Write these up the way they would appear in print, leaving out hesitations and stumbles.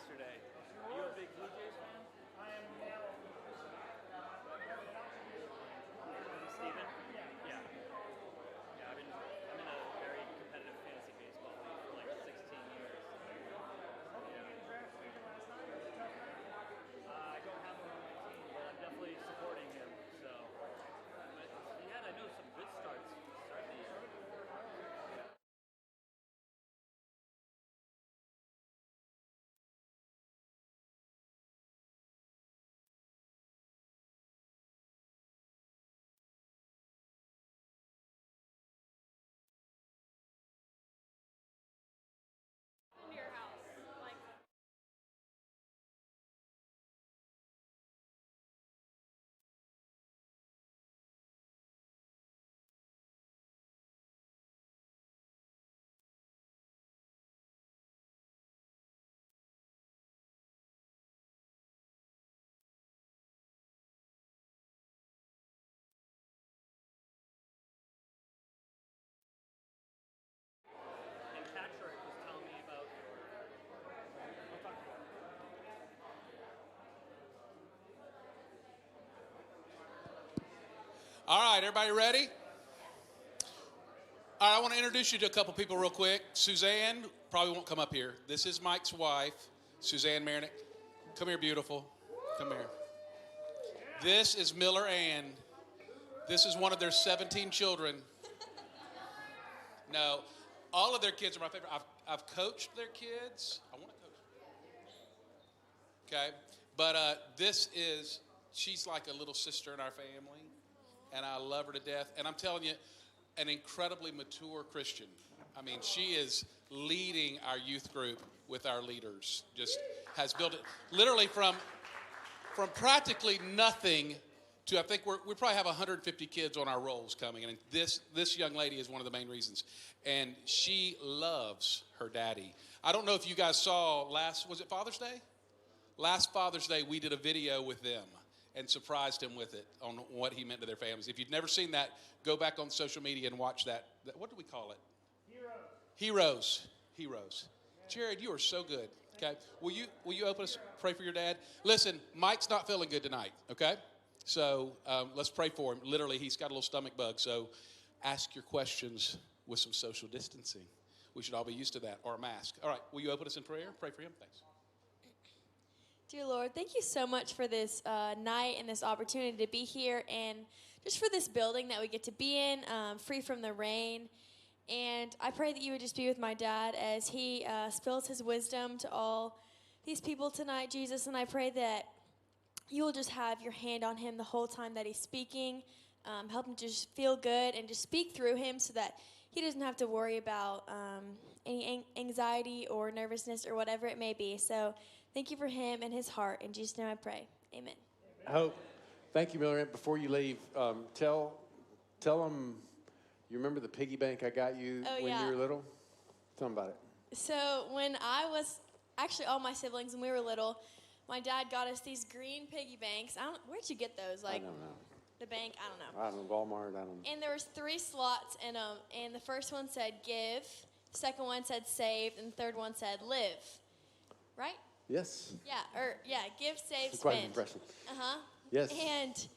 yesterday. Are you a big Blue Jays fan? I am now. Steven? Yeah. Yeah, I'm in a very competitive fantasy baseball league for like 16 years. I don't have him on my team, but I'm definitely supporting him. So, but he had, I know, some good starts to start the year. Your house, like. And Patrick was telling me about. I'll talk about it. All right, everybody ready? All right, I want to introduce you to a couple people real quick. Suzanne probably won't come up here. This is Mike's wife, Suzanne Mayernick. Come here, beautiful. Come here. This is Miller Ann. This is one of their 17 children. No, all of their kids are my favorite. I've coached their kids. I want to coach. Okay, but she's like a little sister in our family, and I love her to death. And I'm telling you, an incredibly mature Christian. I mean, she is leading our youth group with our leaders. Just has built it literally from practically nothing to, I think we probably have 150 kids on our rolls coming. And this young lady is one of the main reasons. And she loves her daddy. I don't know if you guys saw was it Father's Day? Last Father's Day, we did a video with them and surprised him with it on what he meant to their families. If you've never seen that, go back on social media and watch that. What do we call it? Heroes. Jared, you are so good. Okay, will you open us, pray for your dad? Listen, Mike's not feeling good tonight. Okay, so let's pray for him. Literally, he's got a little stomach bug. So ask your questions with some social distancing. We should all be used to that, or a mask. All right, will you open us in prayer? Pray for him. Thanks. Dear Lord, thank you so much for this night and this opportunity to be here, and just for this building that we get to be in, free from the rain. And I pray that you would just be with my dad as he spills his wisdom to all these people tonight, Jesus. And I pray that you will just have your hand on him the whole time that he's speaking. Help him to just feel good and just speak through him so that he doesn't have to worry about any anxiety or nervousness or whatever it may be. So thank you for him and his heart. In Jesus' name I pray. Amen. Thank you, Miller. Before you leave, tell them, you remember the piggy bank I got you when you were little? Tell them about it. So when I was, actually all my siblings, when we were little, my dad got us these green piggy banks. Where'd you get those? I don't know. The bank? I don't know. I don't know, Walmart, I don't know. And there was 3 slots in them, and the first one said give, the second one said save, and the third one said live. Right? Yes. Yeah, give, save, It's quite an spend. impression. Yes. Yes. And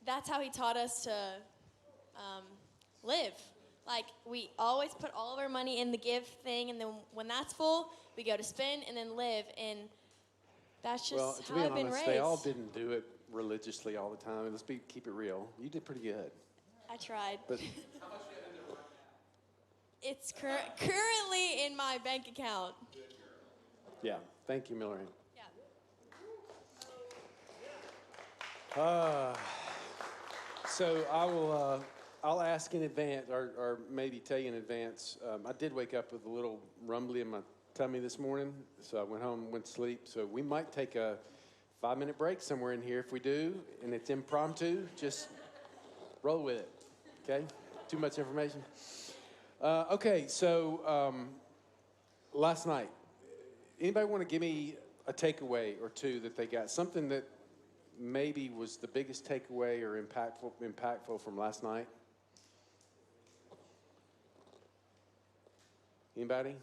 that's how he taught us to live. Like, we always put all of our money in the give thing, and then when that's full, we go to spend and then live. And that's just how I've been raised. They all didn't do it religiously all the time. Let's keep it real. You did pretty good. I tried. But it's currently in my bank account. yeah, thank you, Miller. Yeah. So I'll ask in advance, or maybe tell you in advance. I did wake up with a little rumbly in my tummy this morning, so I went home, went to sleep. So we might take a 5-minute break somewhere in here. If we do, and it's impromptu, just roll with it, okay? Too much information? Okay, so last night, anybody want to give me a takeaway or two that they got? Something that maybe was the biggest takeaway or impactful from last night? Anybody?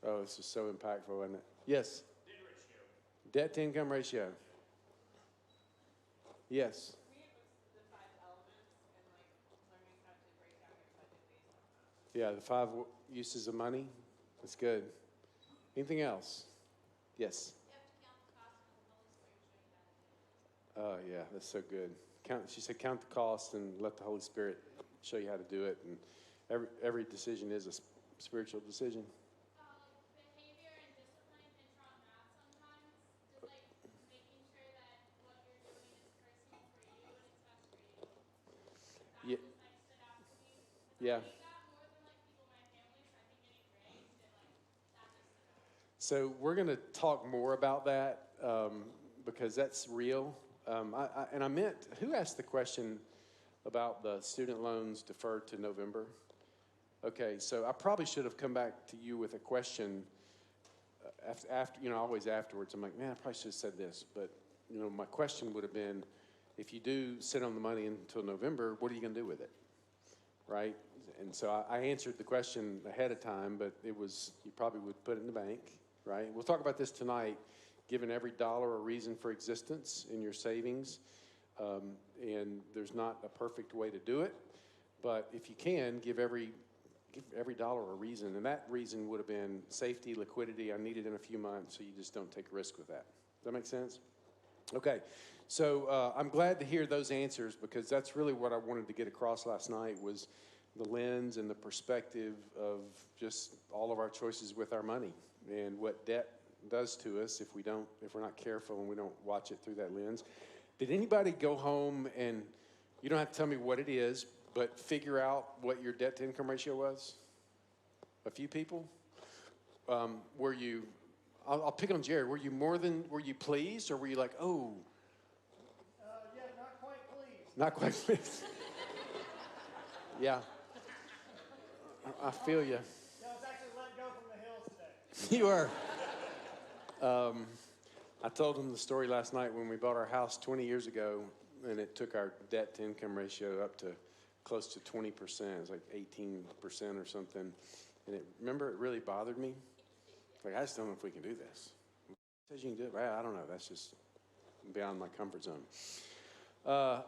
Oh, this is so impactful, isn't it? Yes? Debt to income ratio. Yes. Yeah, the 5 uses of money. That's good. Anything else? Yes. Oh, yeah, that's so good. She said count the cost and let the Holy Spirit show you how to do it. And every decision is a spiritual decision. Behavior and discipline can trump math sometimes. Just like making sure that what you're doing is personal for you and it's best for you. That Yeah. just like stood out to me. Yeah. I hate that more than like people in my family, so I think getting raised, that just stood out. So we're going to talk more about that because that's real. I meant, who asked the question about the student loans deferred to November? Okay, so I probably should have come back to you with a question after always afterwards. I'm like, man, I probably should have said this. But, my question would have been, if you do sit on the money until November, what are you going to do with it? Right? And so I answered the question ahead of time, but it was, you probably would put it in the bank, right? We'll talk about this tonight, giving every dollar a reason for existence in your savings. And there's not a perfect way to do it, but if you can, give every dollar a reason. And that reason would have been safety, liquidity. I need it in a few months, so you just don't take a risk with that. Does that make sense? Okay, so I'm glad to hear those answers because that's really what I wanted to get across last night was the lens and the perspective of just all of our choices with our money and what debt does to us if we're not careful and we don't watch it through that lens. Did anybody go home and, you don't have to tell me what it is, but figure out what your debt to income ratio was? A few people? Were you, I'll pick on Jared, were you pleased or were you like, oh? Yeah, not quite pleased. Not quite pleased. Yeah. I feel you. Yeah, I was actually let go from the hills today. You were. I told him the story last night when we bought our house 20 years ago, and it took our debt to income ratio up to close to 20%. It was like 18% or something. And remember, it really bothered me. Like, I just don't know if we can do this. It says you can do it. Well, I don't know. That's just beyond my comfort zone. Y'all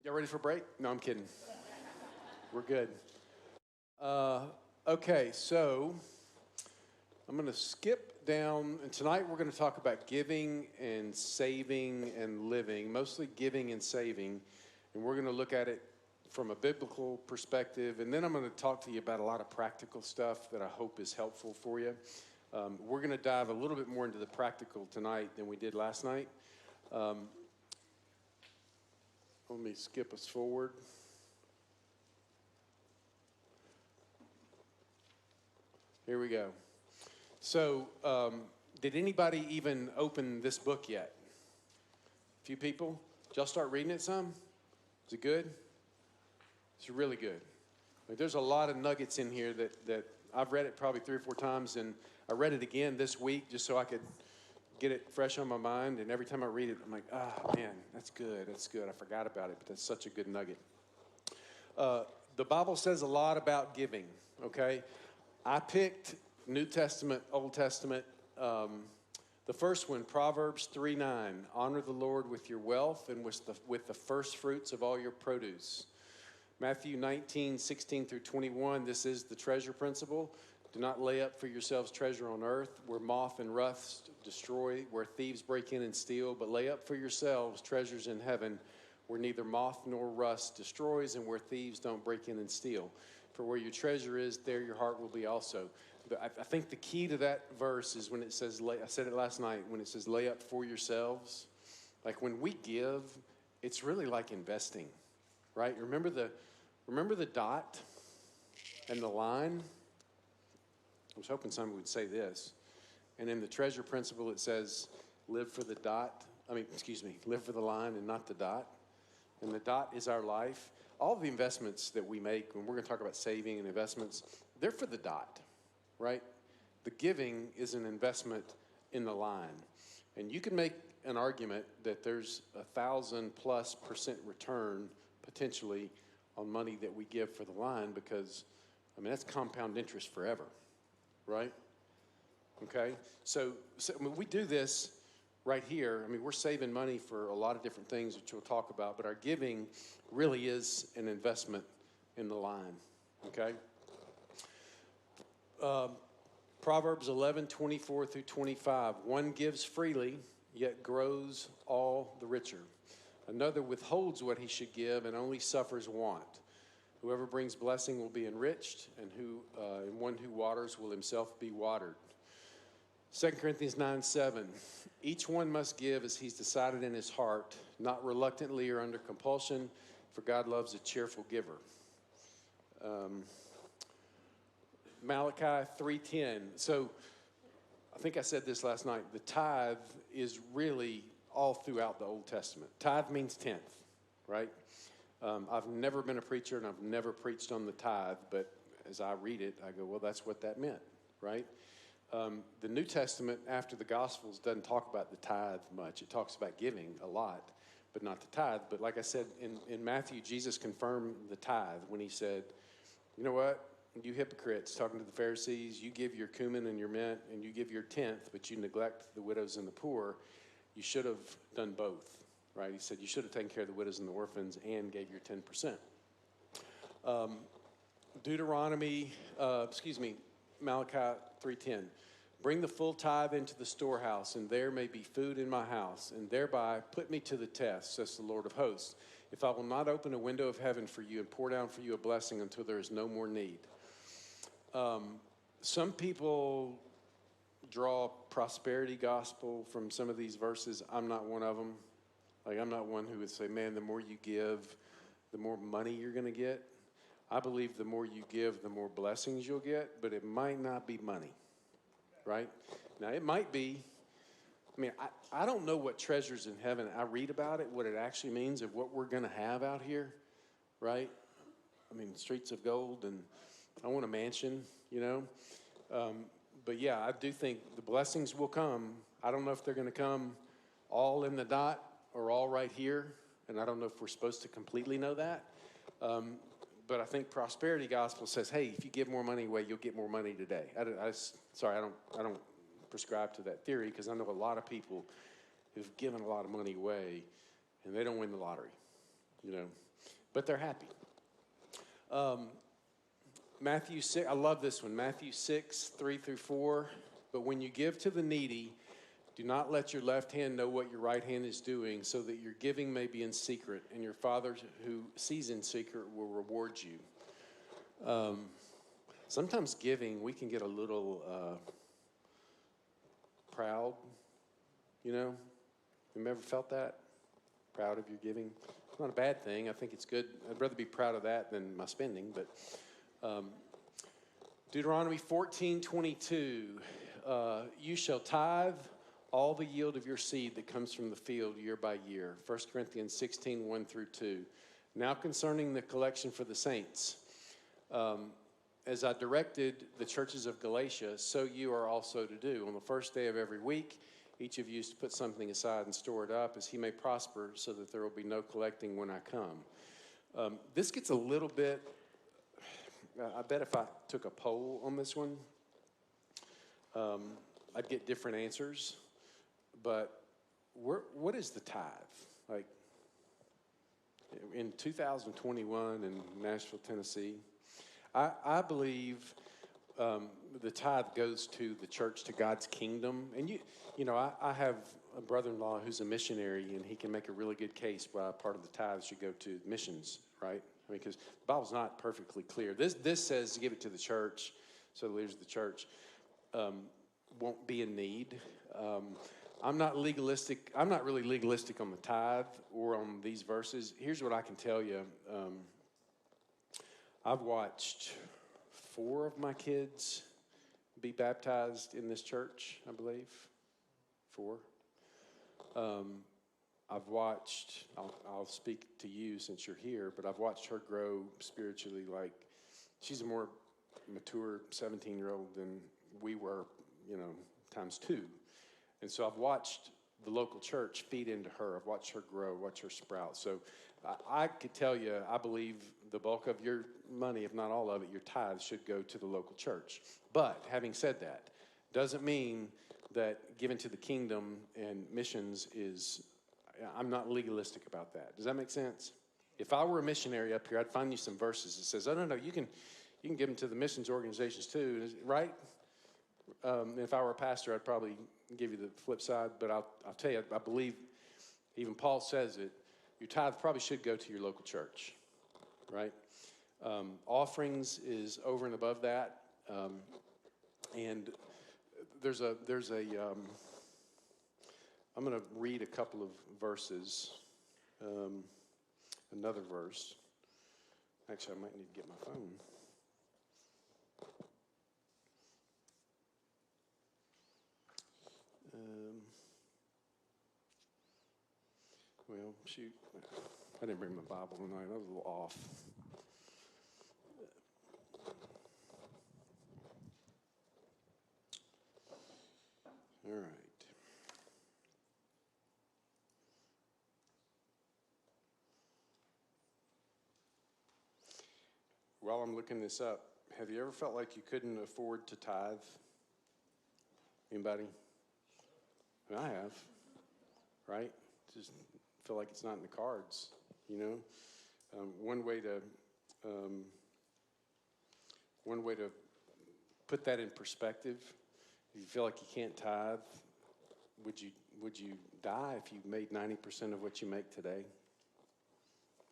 ready for a break? No, I'm kidding. We're good. Okay, so I'm going to skip down, and tonight we're going to talk about giving and saving and living, mostly giving and saving, and we're going to look at it from a biblical perspective, and then I'm going to talk to you about a lot of practical stuff that I hope is helpful for you. We're going to dive a little bit more into the practical tonight than we did last night. Let me skip us forward. Here we go. So, did anybody even open this book yet? A few people? Did y'all start reading it some? Is it good? It's really good. Like, there's a lot of nuggets in here that I've read it probably 3 or 4 times, and I read it again this week just so I could get it fresh on my mind. And every time I read it, I'm like, man, that's good. That's good. I forgot about it, but that's such a good nugget. The Bible says a lot about giving, okay? I picked New Testament, Old Testament. The first one, Proverbs 3:9. Honor the Lord with your wealth and with the first fruits of all your produce. Matthew 19:16 through 21. This is the treasure principle. Do not lay up for yourselves treasure on earth, where moth and rust destroy, where thieves break in and steal. But lay up for yourselves treasures in heaven, where neither moth nor rust destroys, and where thieves don't break in and steal. For where your treasure is, there your heart will be also. But I think the key to that verse is when it says, I said it last night, when it says lay up for yourselves. Like when we give, it's really like investing, right? Remember the dot and the line? I was hoping someone would say this. And in the treasure principle, it says, live for the line and not the dot. And the dot is our life. All the investments that we make, when we're going to talk about saving and investments, they're for the dot, right? The giving is an investment in the line. And you can make an argument that there's 1,000+% return potentially on money that we give for the line because, that's compound interest forever, right? Okay? So when we do this, right here, I mean, we're saving money for a lot of different things which we'll talk about, but our giving really is an investment in the line, okay? Proverbs 11:24 through 25. One gives freely, yet grows all the richer. Another withholds what he should give and only suffers want. Whoever brings blessing will be enriched, and one who waters will himself be watered. 2 Corinthians 9:7. Each one must give as he's decided in his heart, not reluctantly or under compulsion, for God loves a cheerful giver. Malachi 3:10. So I think I said this last night. The tithe is really all throughout the Old Testament. Tithe means tenth, right? I've never been a preacher and I've never preached on the tithe, but as I read it, I go, well, that's what that meant, right? The New Testament, after the Gospels, doesn't talk about the tithe much. It talks about giving a lot, but not the tithe. But like I said, in Matthew, Jesus confirmed the tithe when he said, you know what? You hypocrites, talking to the Pharisees, you give your cumin and your mint and you give your tenth, but you neglect the widows and the poor. You should have done both, right? He said you should have taken care of the widows and the orphans and gave your 10%. Malachi 3:10. Bring the full tithe into the storehouse, and there may be food in my house, and thereby put me to the test, says the Lord of hosts, if I will not open a window of heaven for you and pour down for you a blessing until there is no more need. Some people draw prosperity gospel from some of these verses. I'm not one of them. Like, I'm not one who would say, man, the more you give, the more money you're going to get. I believe the more you give, the more blessings you'll get, but it might not be money, right? Now, it might be. I mean, I don't know what treasures in heaven. I read about it, what it actually means of what we're going to have out here, right? I mean, streets of gold, and I want a mansion, you know. But yeah, I do think the blessings will come. I don't know if they're going to come all in the dot or all right here, and I don't know if we're supposed to completely know that. But I think prosperity gospel says, hey, if you give more money away, you'll get more money today. I don't prescribe to that theory because I know a lot of people who've given a lot of money away and they don't win the lottery, you know, but they're happy. Matthew 6, I love this one. Matthew 6:3-4. But when you give to the needy, do not let your left hand know what your right hand is doing, so that your giving may be in secret, and your Father who sees in secret will reward you. Sometimes giving, we can get a little proud, you know. Have you ever felt that? Proud of your giving? It's not a bad thing. I think it's good. I'd rather be proud of that than my spending, but Deuteronomy 14:22, you shall tithe all the yield of your seed that comes from the field year by year. 1 Corinthians 16:1-2. Now concerning the collection for the saints, as I directed the churches of Galatia, so you are also to do. On the first day of every week, each of you is to put something aside and store it up, as he may prosper, so that there will be no collecting when I come. This gets a little bit, I bet if I took a poll on this one, I'd get different answers. But what is the tithe? Like, in 2021 in Nashville, Tennessee, I believe the tithe goes to the church, to God's kingdom. And you know, I have a brother-in-law who's a missionary, and he can make a really good case why part of the tithe should go to missions, right? I mean, because the Bible's not perfectly clear. This says give it to the church, so the leaders of the church won't be in need. I'm not legalistic. I'm not really legalistic on the tithe or on these verses. Here's what I can tell you. I've watched 4 of my kids be baptized in this church, I believe. 4. I've watched, I'll speak to you since you're here, but I've watched her grow spiritually. Like, she's a more mature 17-year-old than we were, you know, times 2. And so I've watched the local church feed into her. I've watched her grow, watched her sprout. So I could tell you, I believe the bulk of your money, if not all of it, your tithes should go to the local church. But having said that, doesn't mean that giving to the kingdom and missions is, I'm not legalistic about that. Does that make sense? If I were a missionary up here, I'd find you some verses that says, oh, no, you can give them to the missions organizations too, right? If I were a pastor, I'd probably give you the flip side, but I'll tell you, I believe even Paul says it, your tithe probably should go to your local church, right? Offerings is over and above that, and there's a I'm going to read a couple of verses, another verse. Actually, I might need to get my phone. Well, shoot, I didn't bring my Bible tonight. I was a little off. All right. While I'm looking this up, have you ever felt like you couldn't afford to tithe? Anybody? I have, right? Just feel like it's not in the cards, you know? One way to put that in perspective, if you feel like you can't tithe, would you die if you made 90% of what you make today?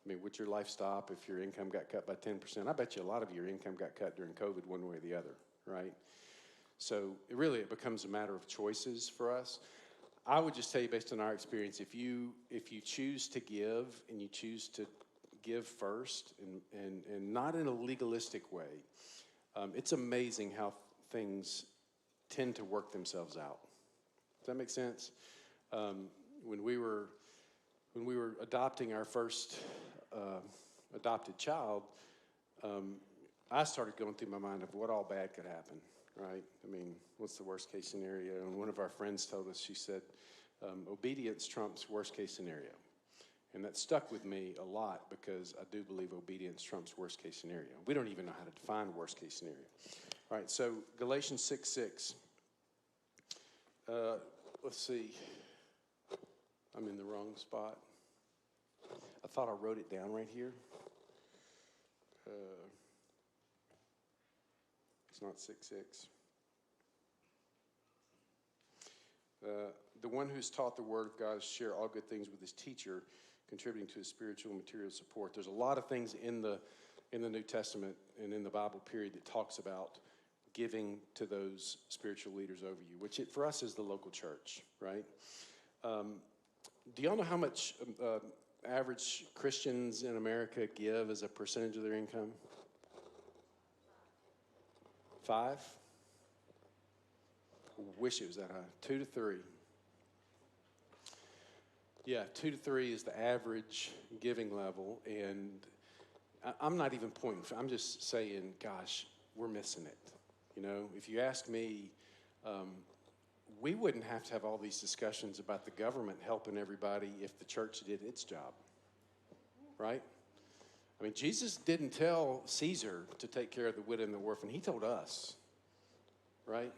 I mean, would your life stop if your income got cut by 10%? I bet you a lot of your income got cut during COVID one way or the other, right? So it becomes a matter of choices for us. I would just tell you, based on our experience, if you choose to give and you choose to give first and not in a legalistic way, it's amazing how things tend to work themselves out. Does that make sense? When we were adopting our first adopted child, I started going through my mind of what all bad could happen, right? I mean, what's the worst case scenario? And one of our friends told us, she said, obedience trumps worst case scenario. And that stuck with me a lot because I do believe obedience trumps worst case scenario. We don't even know how to define worst case scenario. All right, so Galatians 6:6. Let's see. I'm in the wrong spot. I thought I wrote it down right here. It's not 6:6. The one who's taught the word of God share all good things with his teacher, contributing to his spiritual and material support. There's a lot of things in the New Testament and in the Bible period that talks about giving to those spiritual leaders over you, which for us is the local church, right? Do y'all know how much average Christians in America give as a percentage of their income? 5? Wish it was that high. 2 to 3. Yeah, 2 to 3 is the average giving level, and I'm not even pointing. I'm just saying, gosh, we're missing it. You know, if you ask me, we wouldn't have to have all these discussions about the government helping everybody if the church did its job, right? I mean, Jesus didn't tell Caesar to take care of the widow and the orphan. He told us, right?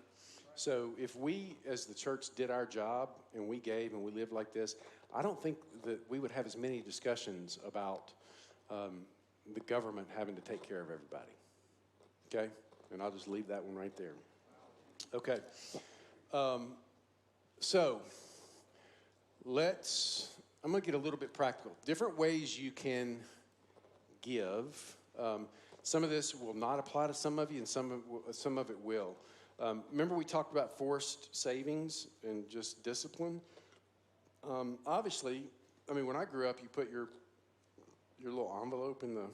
So if we, as the church, did our job and we gave and we lived like this, I don't think that we would have as many discussions about the government having to take care of everybody, okay? And I'll just leave that one right there. Okay. So I'm going to get a little bit practical. Different ways you can give. Some of this will not apply to some of you, and some of it will. Remember we talked about forced savings and just discipline? Obviously, I mean, when I grew up, you put your little envelope in the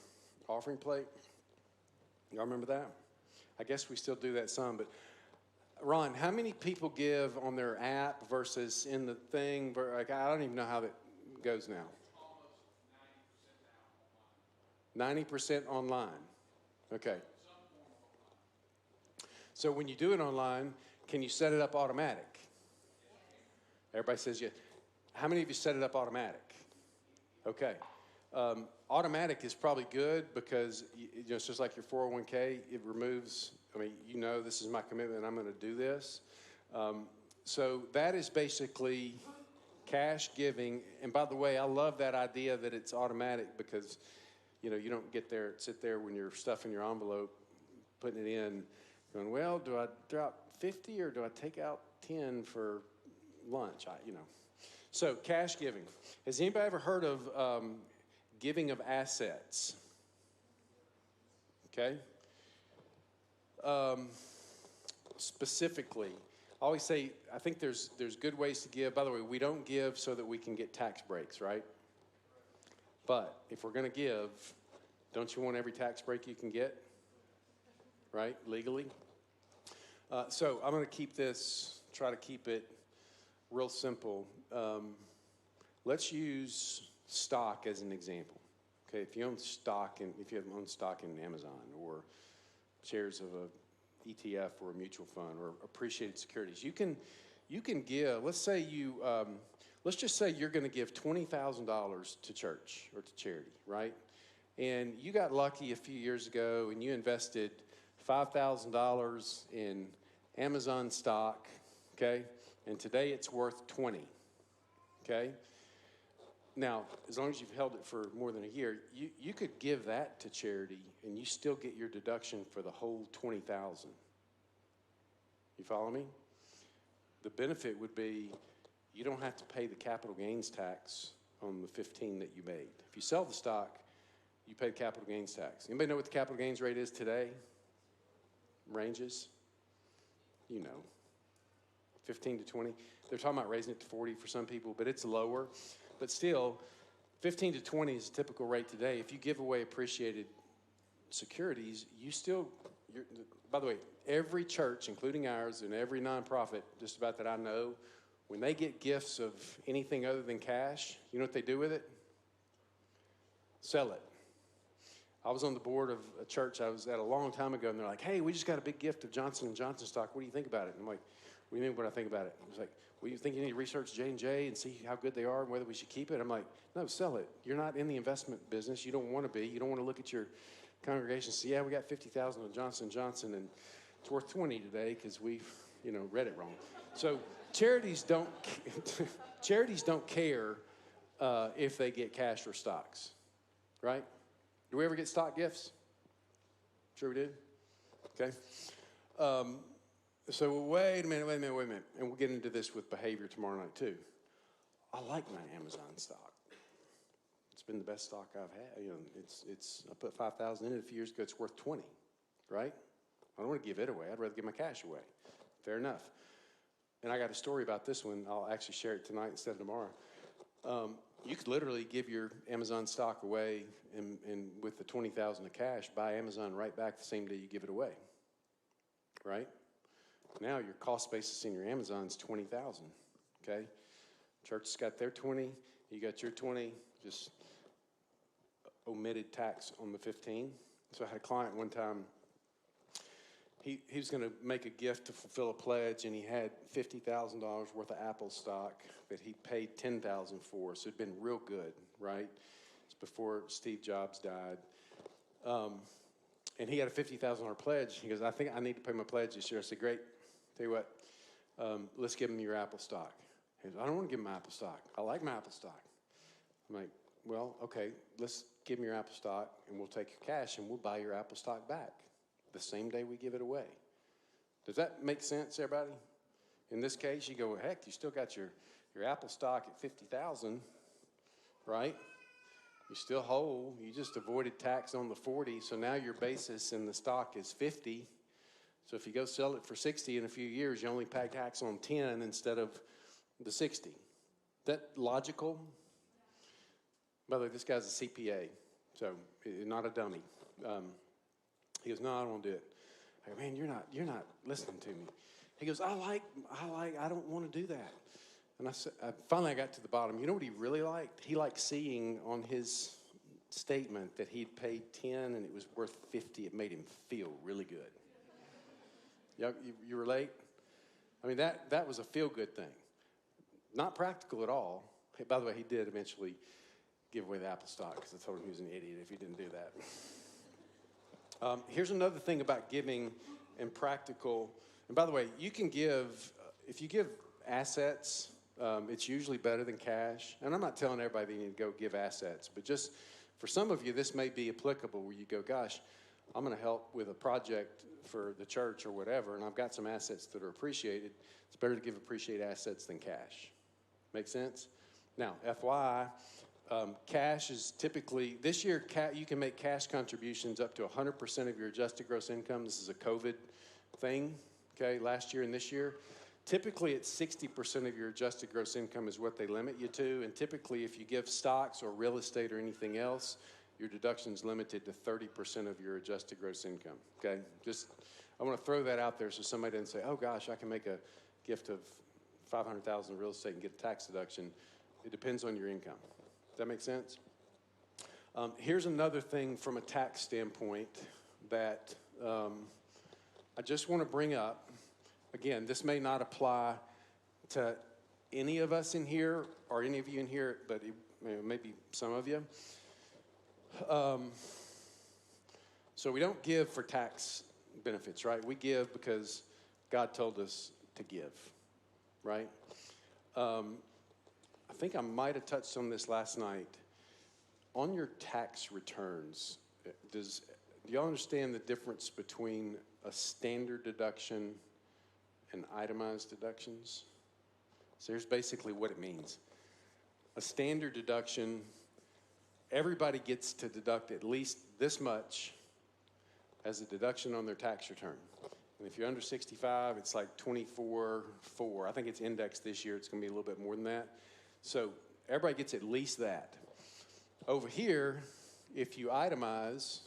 offering plate. Y'all remember that? I guess we still do that some, but Ron, how many people give on their app versus in the thing? Like, I don't even know how that goes now. Almost 90% online. Okay. So when you do it online, can you set it up automatic? Everybody says yes. How many of you set it up automatic? Okay. Automatic is probably good because it's just like your 401k. It removes, I mean, this is my commitment and I'm going to do this. So that is basically cash giving. And by the way, I love that idea that it's automatic because, you know, you don't sit there when you're stuffing your envelope, putting it in, going, well, do I drop 50 or do I take out 10 for lunch? So cash giving. Has anybody ever heard of giving of assets? Okay. Specifically, I always say, I think there's good ways to give. By the way, we don't give so that we can get tax breaks, right? But if we're going to give, don't you want every tax break you can get, right, legally? So I'm going to try to keep it real simple. Let's use stock as an example. Okay, if you own stock in Amazon or shares of a ETF or a mutual fund or appreciated securities, you can give. Let's just say you're going to give $20,000 to church or to charity, right? And you got lucky a few years ago and you invested $5,000 in Amazon stock, okay? And today it's worth 20, okay? Now, as long as you've held it for more than a year, you could give that to charity and you still get your deduction for the whole 20,000. You follow me? The benefit would be you don't have to pay the capital gains tax on the 15 that you made. If you sell the stock, you pay capital gains tax. Anybody know what the capital gains rate is today? Ranges? 15 to 20. They're talking about raising it to 40 for some people, but it's lower. But still, 15 to 20 is a typical rate today. If you give away appreciated securities, by the way, every church, including ours, and every nonprofit, just about that I know, when they get gifts of anything other than cash, you know what they do with it? Sell it. I was on the board of a church I was at a long time ago, and they're like, hey, we just got a big gift of Johnson & Johnson stock. What do you think about it? And I'm like, what do you mean what I think about it? I was like, well, you think you need to research J&J and see how good they are and whether we should keep it? I'm like, no, sell it. You're not in the investment business. You don't want to be. You don't want to look at your congregation and say, yeah, we got 50,000 of Johnson & Johnson, and it's worth 20 today because we've, read it wrong. So charities don't care if they get cash or stocks, right? Do we ever get stock gifts? Sure we did. Okay. So wait a minute. And we'll get into this with behavior tomorrow night too. I like my Amazon stock. It's been the best stock I've had. I put 5,000 in it a few years ago. It's worth 20, right? I don't want to give it away. I'd rather give my cash away. Fair enough. And I got a story about this one. I'll actually share it tonight instead of tomorrow. You could literally give your Amazon stock away and with the 20,000 of cash, buy Amazon right back the same day you give it away, right? Now your cost basis in your Amazon is 20,000, okay? Church has got their 20, you got your 20, just omitted tax on the 15. So I had a client one time, he was going to make a gift to fulfill a pledge, and he had $50,000 worth of Apple stock that he paid $10,000 for. So it'd been real good, right? It's before Steve Jobs died. And he had a $50,000 pledge. He goes, I think I need to pay my pledge this year. I said, great. Tell you what, let's give him your Apple stock. He goes, I don't want to give him my Apple stock. I like my Apple stock. I'm like, well, okay, let's give him your Apple stock, and we'll take your cash, and we'll buy your Apple stock back the same day we give it away. Does that make sense, everybody? In this case, you go, well, heck, you still got your Apple stock at 50,000, right? You're still whole. You just avoided tax on the 40, so now your basis in the stock is 50. So if you go sell it for 60 in a few years, you only pay tax on 10 instead of the 60. That logical? By the way, this guy's a CPA, so not a dummy. He goes, no, I don't want to do it. I go, man, you're not listening to me. He goes, I don't want to do that. And I said, finally I got to the bottom. You know what he really liked? He liked seeing on his statement that he'd paid 10 and it was worth 50. It made him feel really good. You relate? I mean, that was a feel-good thing. Not practical at all. By the way, he did eventually give away the Apple stock because I told him he was an idiot if he didn't do that. Here's another thing about giving and practical. And by the way, you can give, if you give assets, it's usually better than cash. And I'm not telling everybody they need to go give assets, but just for some of you, this may be applicable where you go, gosh, I'm going to help with a project for the church or whatever, and I've got some assets that are appreciated. It's better to give appreciated assets than cash. Make sense? Now, FYI, cash is typically, this year, you can make cash contributions up to 100% of your adjusted gross income. This is a COVID thing, okay, last year and this year. Typically, it's 60% of your adjusted gross income is what they limit you to. And typically, if you give stocks or real estate or anything else, your deduction's limited to 30% of your adjusted gross income, okay? Just, I want to throw that out there so somebody doesn't say, oh, gosh, I can make a gift of $500,000 in real estate and get a tax deduction. It depends on your income. Does that make sense? Here's another thing from a tax standpoint that I just want to bring up. Again, this may not apply to any of us in here or any of you in here, but maybe some of you. So we don't give for tax benefits, right? We give because God told us to give, right? I think I might have touched on this last night. On your tax returns, do y'all understand the difference between a standard deduction and itemized deductions? So here's basically what it means. A standard deduction, everybody gets to deduct at least this much as a deduction on their tax return. And if you're under 65, it's like 24.4. I think it's indexed this year. It's going to be a little bit more than that. So everybody gets at least that. Over here, if you itemize,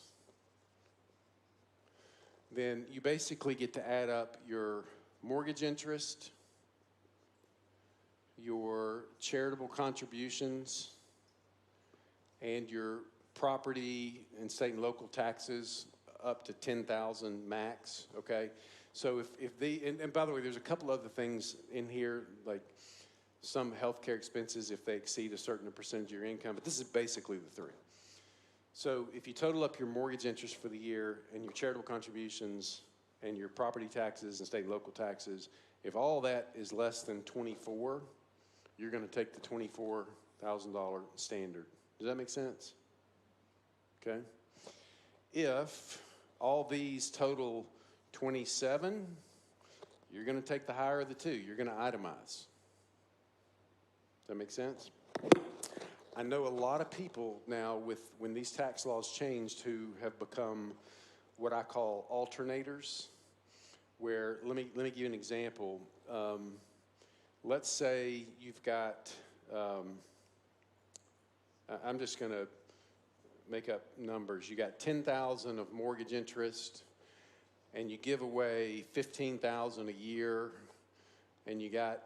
then you basically get to add up your mortgage interest, your charitable contributions, and your property and state and local taxes up to $10,000 max, okay? So and by the way, there's a couple other things in here, like some healthcare expenses if they exceed a certain percentage of your income, but this is basically the three. So if you total up your mortgage interest for the year and your charitable contributions and your property taxes and state and local taxes, if all that is less than 24, you're going to take the $24,000 standard. Does that make sense? Okay. If all these total 27, you're going to take the higher of the two. You're going to itemize. Does that make sense? I know a lot of people now when these tax laws changed who have become what I call alternators, where, let me give you an example. Let's say you've got, I'm just going to make up numbers. You got $10,000 of mortgage interest, and you give away $15,000 a year, and you got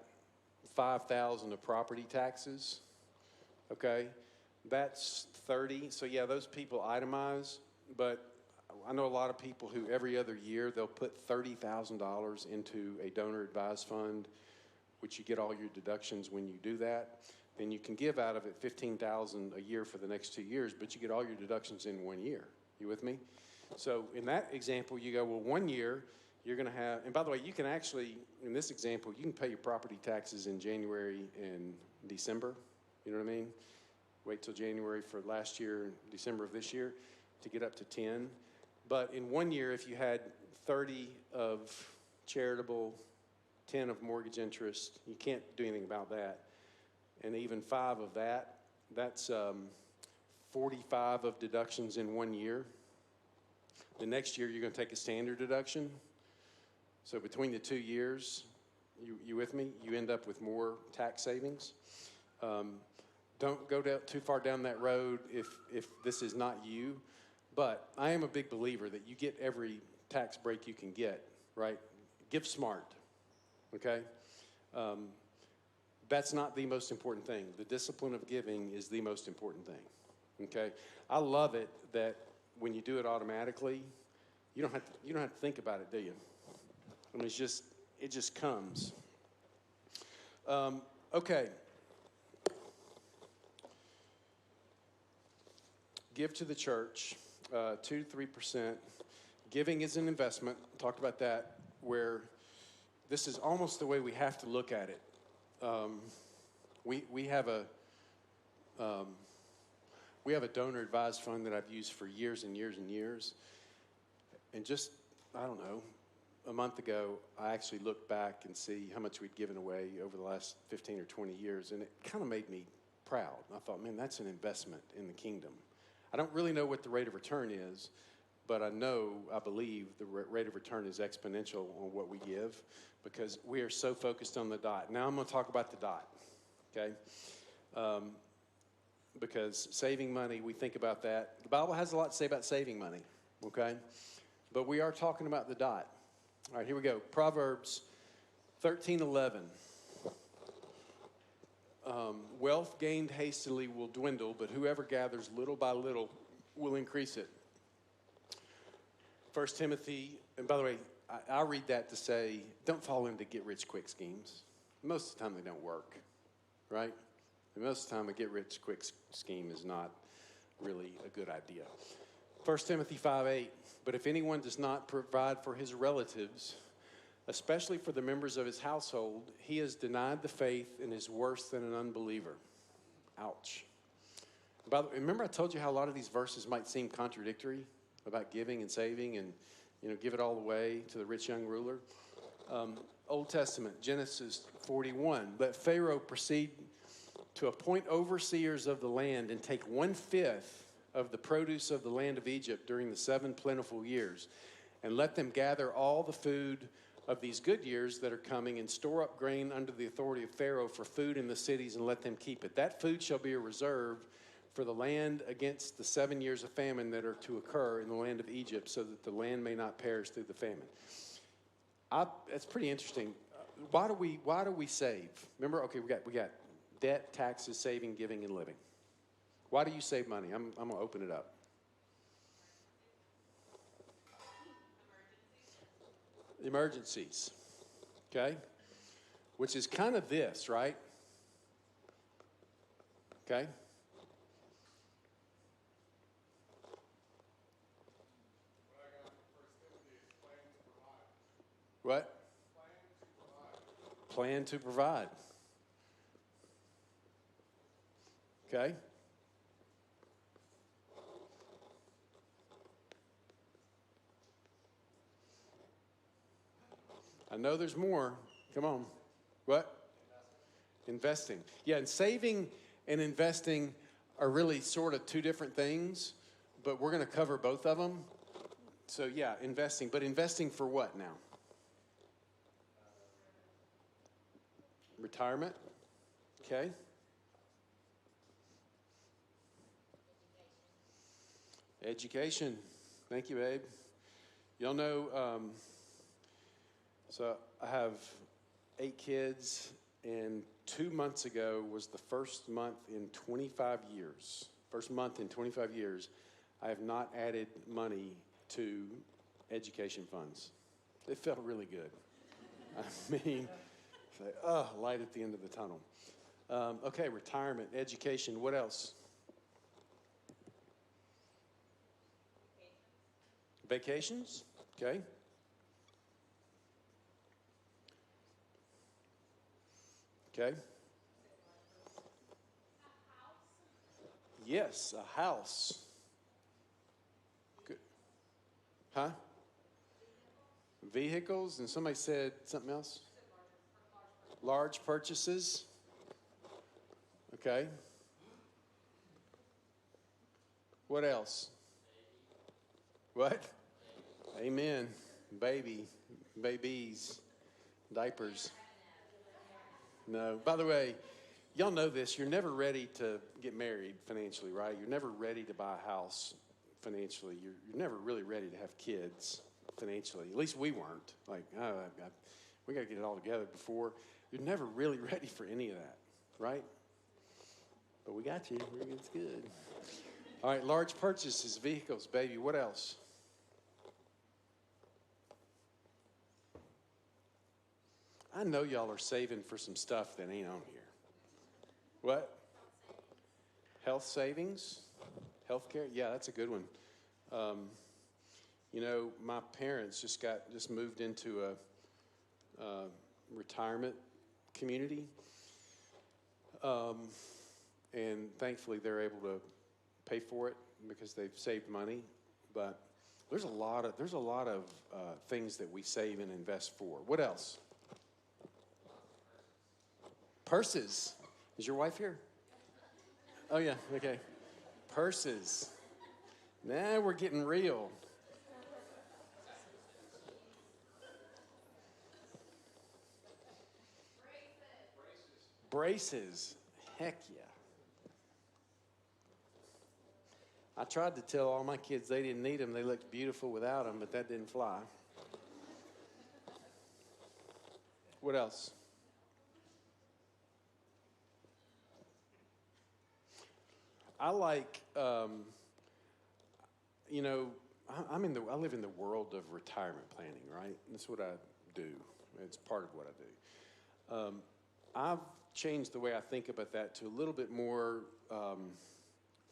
$5,000 of property taxes. Okay, that's 30. So yeah, those people itemize, but I know a lot of people who every other year they'll put $30,000 into a donor advised fund, which you get all your deductions when you do that. Then you can give out of it $15,000 a year for the next 2 years, but you get all your deductions in 1 year. You with me? So in that example, you go, well, 1 year you're going to have, and by the way, you can actually, in this example, you can pay your property taxes in January and December. You know what I mean? Wait till January for last year, December of this year to get up to 10. But in 1 year, if you had 30 of charitable, 10 of mortgage interest, you can't do anything about that. And even 5 of that, that's 45 of deductions in 1 year. The next year, you're going to take a standard deduction. So between the 2 years, you with me? You end up with more tax savings. Don't go too far down that road if this is not you. But I am a big believer that you get every tax break you can get, right? Give smart, okay? That's not the most important thing. The discipline of giving is the most important thing, okay? I love it that when you do it automatically, you don't have to think about it, do you? I mean, it just comes. Okay. Give to the church, 2 to 3%. Giving is an investment. Talked about that, where this is almost the way we have to look at it. we have a donor advised fund that I've used for years and years and years. And just, I don't know, a month ago, I actually looked back and see how much we'd given away over the last 15 or 20 years, and it kind of made me proud. I thought, man, that's an investment in the kingdom. I don't really know what the rate of return is, but I believe the rate of return is exponential on what we give because we are so focused on the dot. Now I'm going to talk about the dot, okay? Because saving money, we think about that. The Bible has a lot to say about saving money, okay? But we are talking about the dot. All right, here we go. Proverbs 13:11. Wealth gained hastily will dwindle, but whoever gathers little by little will increase it. 1 Timothy, and by the way, I read that to say, don't fall into get-rich-quick schemes. Most of the time they don't work, right? And most of the time a get-rich-quick scheme is not really a good idea. 1 Timothy 5:8, but if anyone does not provide for his relatives, especially for the members of his household, he has denied the faith and is worse than an unbeliever. Ouch. By the way, remember I told you how a lot of these verses might seem contradictory about giving and saving and, give it all away to the rich young ruler? Old Testament, Genesis 41, let Pharaoh proceed to appoint overseers of the land and take 1/5 of the produce of the land of Egypt during the 7 plentiful years, and let them gather all the food of these good years that are coming and store up grain under the authority of Pharaoh for food in the cities and let them keep it. That food shall be a reserve for the land against the 7 years of famine that are to occur in the land of Egypt so that the land may not perish through the famine. It's pretty interesting. Why do we save? Remember, okay, we got debt, taxes, saving, giving, and living. Why do you save money? I'm going to open it up. Emergencies, okay? Which is kind of this, right? Okay? What? Plan to provide. Okay? I know there's more. Come on. What? Investing. Yeah, and saving and investing are really sort of two different things, but we're going to cover both of them. So, yeah, investing. But investing for what now? Retirement. Okay. Education. Thank you, babe. Y'all know, so I have 8 kids, and 2 months ago was the first month in 25 years. First month in 25 years, I have not added money to education funds. It felt really good. I mean, it's like, light at the end of the tunnel. Okay, retirement, education, what else? Vacations, okay. Okay. Yes, a house. Good. Huh? Vehicles, and somebody said something else? Large purchases. Okay. What else? What? Amen. Babies, diapers. No. By the way, y'all know this. You're never ready to get married financially, right? You're never ready to buy a house financially. You're never really ready to have kids financially. At least we weren't. Like, we got to get it all together before. You're never really ready for any of that, right? But we got you. It's good. All right, large purchases, vehicles, baby. What else? I know y'all are saving for some stuff that ain't on here. What? Health savings? Healthcare? Yeah, that's a good one. My parents just moved into a retirement community, And thankfully they're able to pay for it because they've saved money. But there's a lot of things that we save and invest for. What else? Purses. Is your wife here? Oh yeah, okay. Purses. Now we're getting real. Braces. Heck yeah. I tried to tell all my kids they didn't need them. They looked beautiful without them, but that didn't fly. What else? I like, I live in the world of retirement planning, right? That's what I do. It's part of what I do. I've changed the way I think about that to a little bit more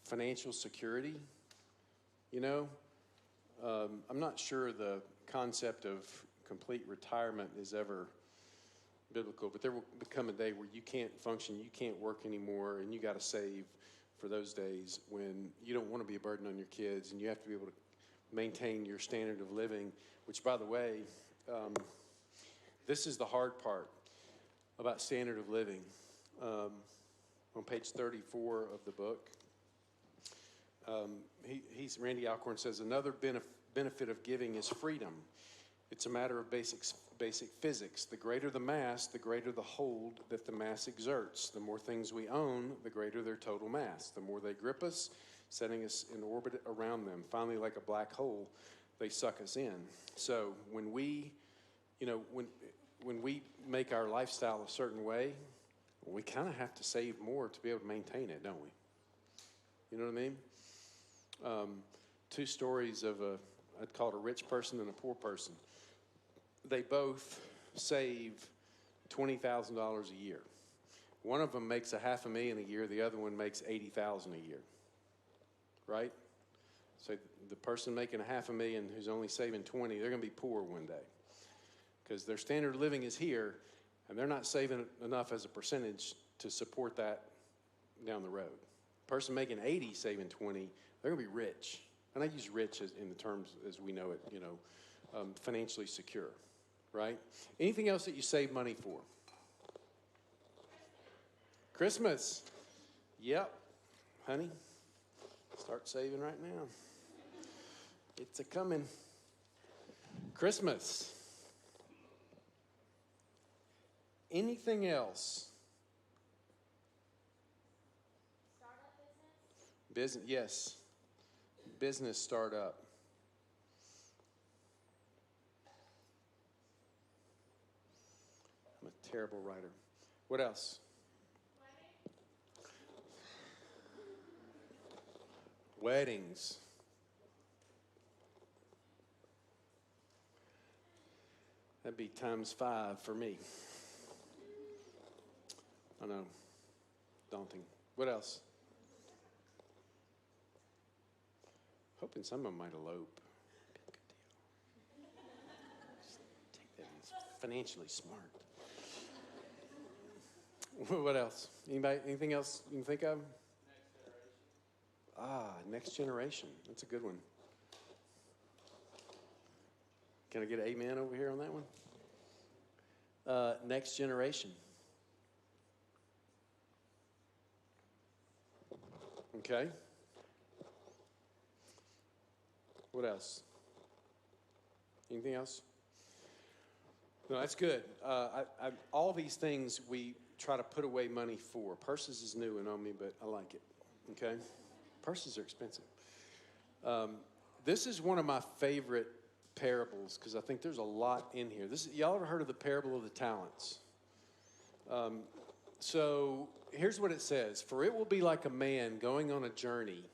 financial security, I'm not sure the concept of complete retirement is ever biblical, but there will become a day where you can't function, you can't work anymore, and you got to save for those days when you don't want to be a burden on your kids, and you have to be able to maintain your standard of living, which, by the way, this is the hard part about standard of living. On page 34 of the book, Randy Alcorn says, another benefit of giving is freedom. It's a matter of basic physics. The greater the mass, the greater the hold that the mass exerts. The more things we own, the greater their total mass. The more they grip us, setting us in orbit around them. Finally, like a black hole, they suck us in. So when we make our lifestyle a certain way, we kind of have to save more to be able to maintain it, don't we? You know what I mean? Two stories of I'd call it a rich person and a poor person. They both save $20,000 a year. One of them makes $500,000 a year. The other one makes $80,000 a year. Right? So the person making $500,000 who's only saving 20, they're going to be poor one day because their standard of living is here, and they're not saving enough as a percentage to support that down the road. Person making 80, saving 20, they're going to be rich. And I use rich in the terms as we know it, financially secure, right? Anything else that you save money for? Christmas. Yep. Honey, start saving right now. It's a-coming. Christmas. Anything else? Startup business? Business, yes. Business startup. I'm a terrible writer. What else? Weddings. That'd be times 5 for me. I know. Daunting. What else? Hoping some of them might elope. Be a good deal. Just take that as financially smart. What else? Anybody? Anything else you can think of? Next generation. That's a good one. Can I get an amen over here on that one? Next generation. Okay. What else? Anything else? No, that's good. All these things we try to put away money for. Purses is new and on me, but I like it. Okay? Purses are expensive. This is one of my favorite parables because I think there's a lot in here. Y'all ever heard of the parable of the talents? So here's what it says. For it will be like a man going on a journey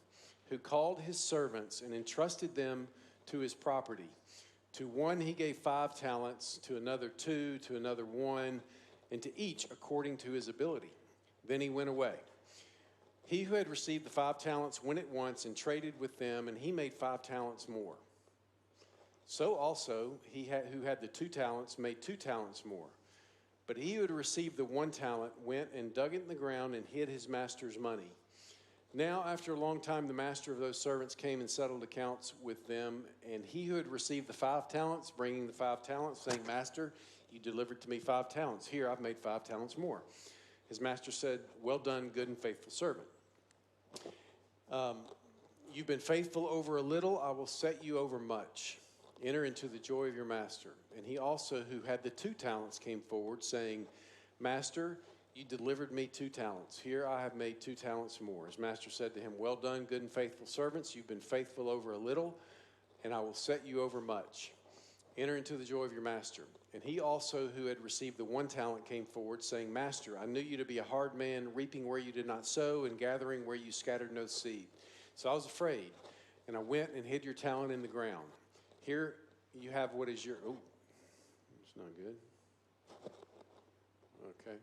who called his servants and entrusted them to his property. To one he gave 5 talents, to another 2, to another 1, and to each according to his ability. Then he went away. He who had received the 5 talents went at once and traded with them, and he made 5 talents more. So also who had the 2 talents made 2 talents more. But he who had received the 1 talent went and dug it in the ground and hid his master's money. Now, after a long time, the master of those servants came and settled accounts with them. And he who had received the 5 talents, bringing the 5 talents, saying, Master, you delivered to me 5 talents. Here, I've made 5 talents more. His master said, well done, good and faithful servant. You've been faithful over a little, I will set you over much. Enter into the joy of your master. And he also, who had the 2 talents, came forward, saying, Master, you delivered me 2 talents. Here I have made 2 talents more. His master said to him, well done, good and faithful servants. You've been faithful over a little, and I will set you over much. Enter into the joy of your master. And he also, who had received the 1 talent, came forward, saying, Master, I knew you to be a hard man, reaping where you did not sow, and gathering where you scattered no seed. So I was afraid, and I went and hid your talent in the ground. Here you have what is your... Oh, it's not good. Okay.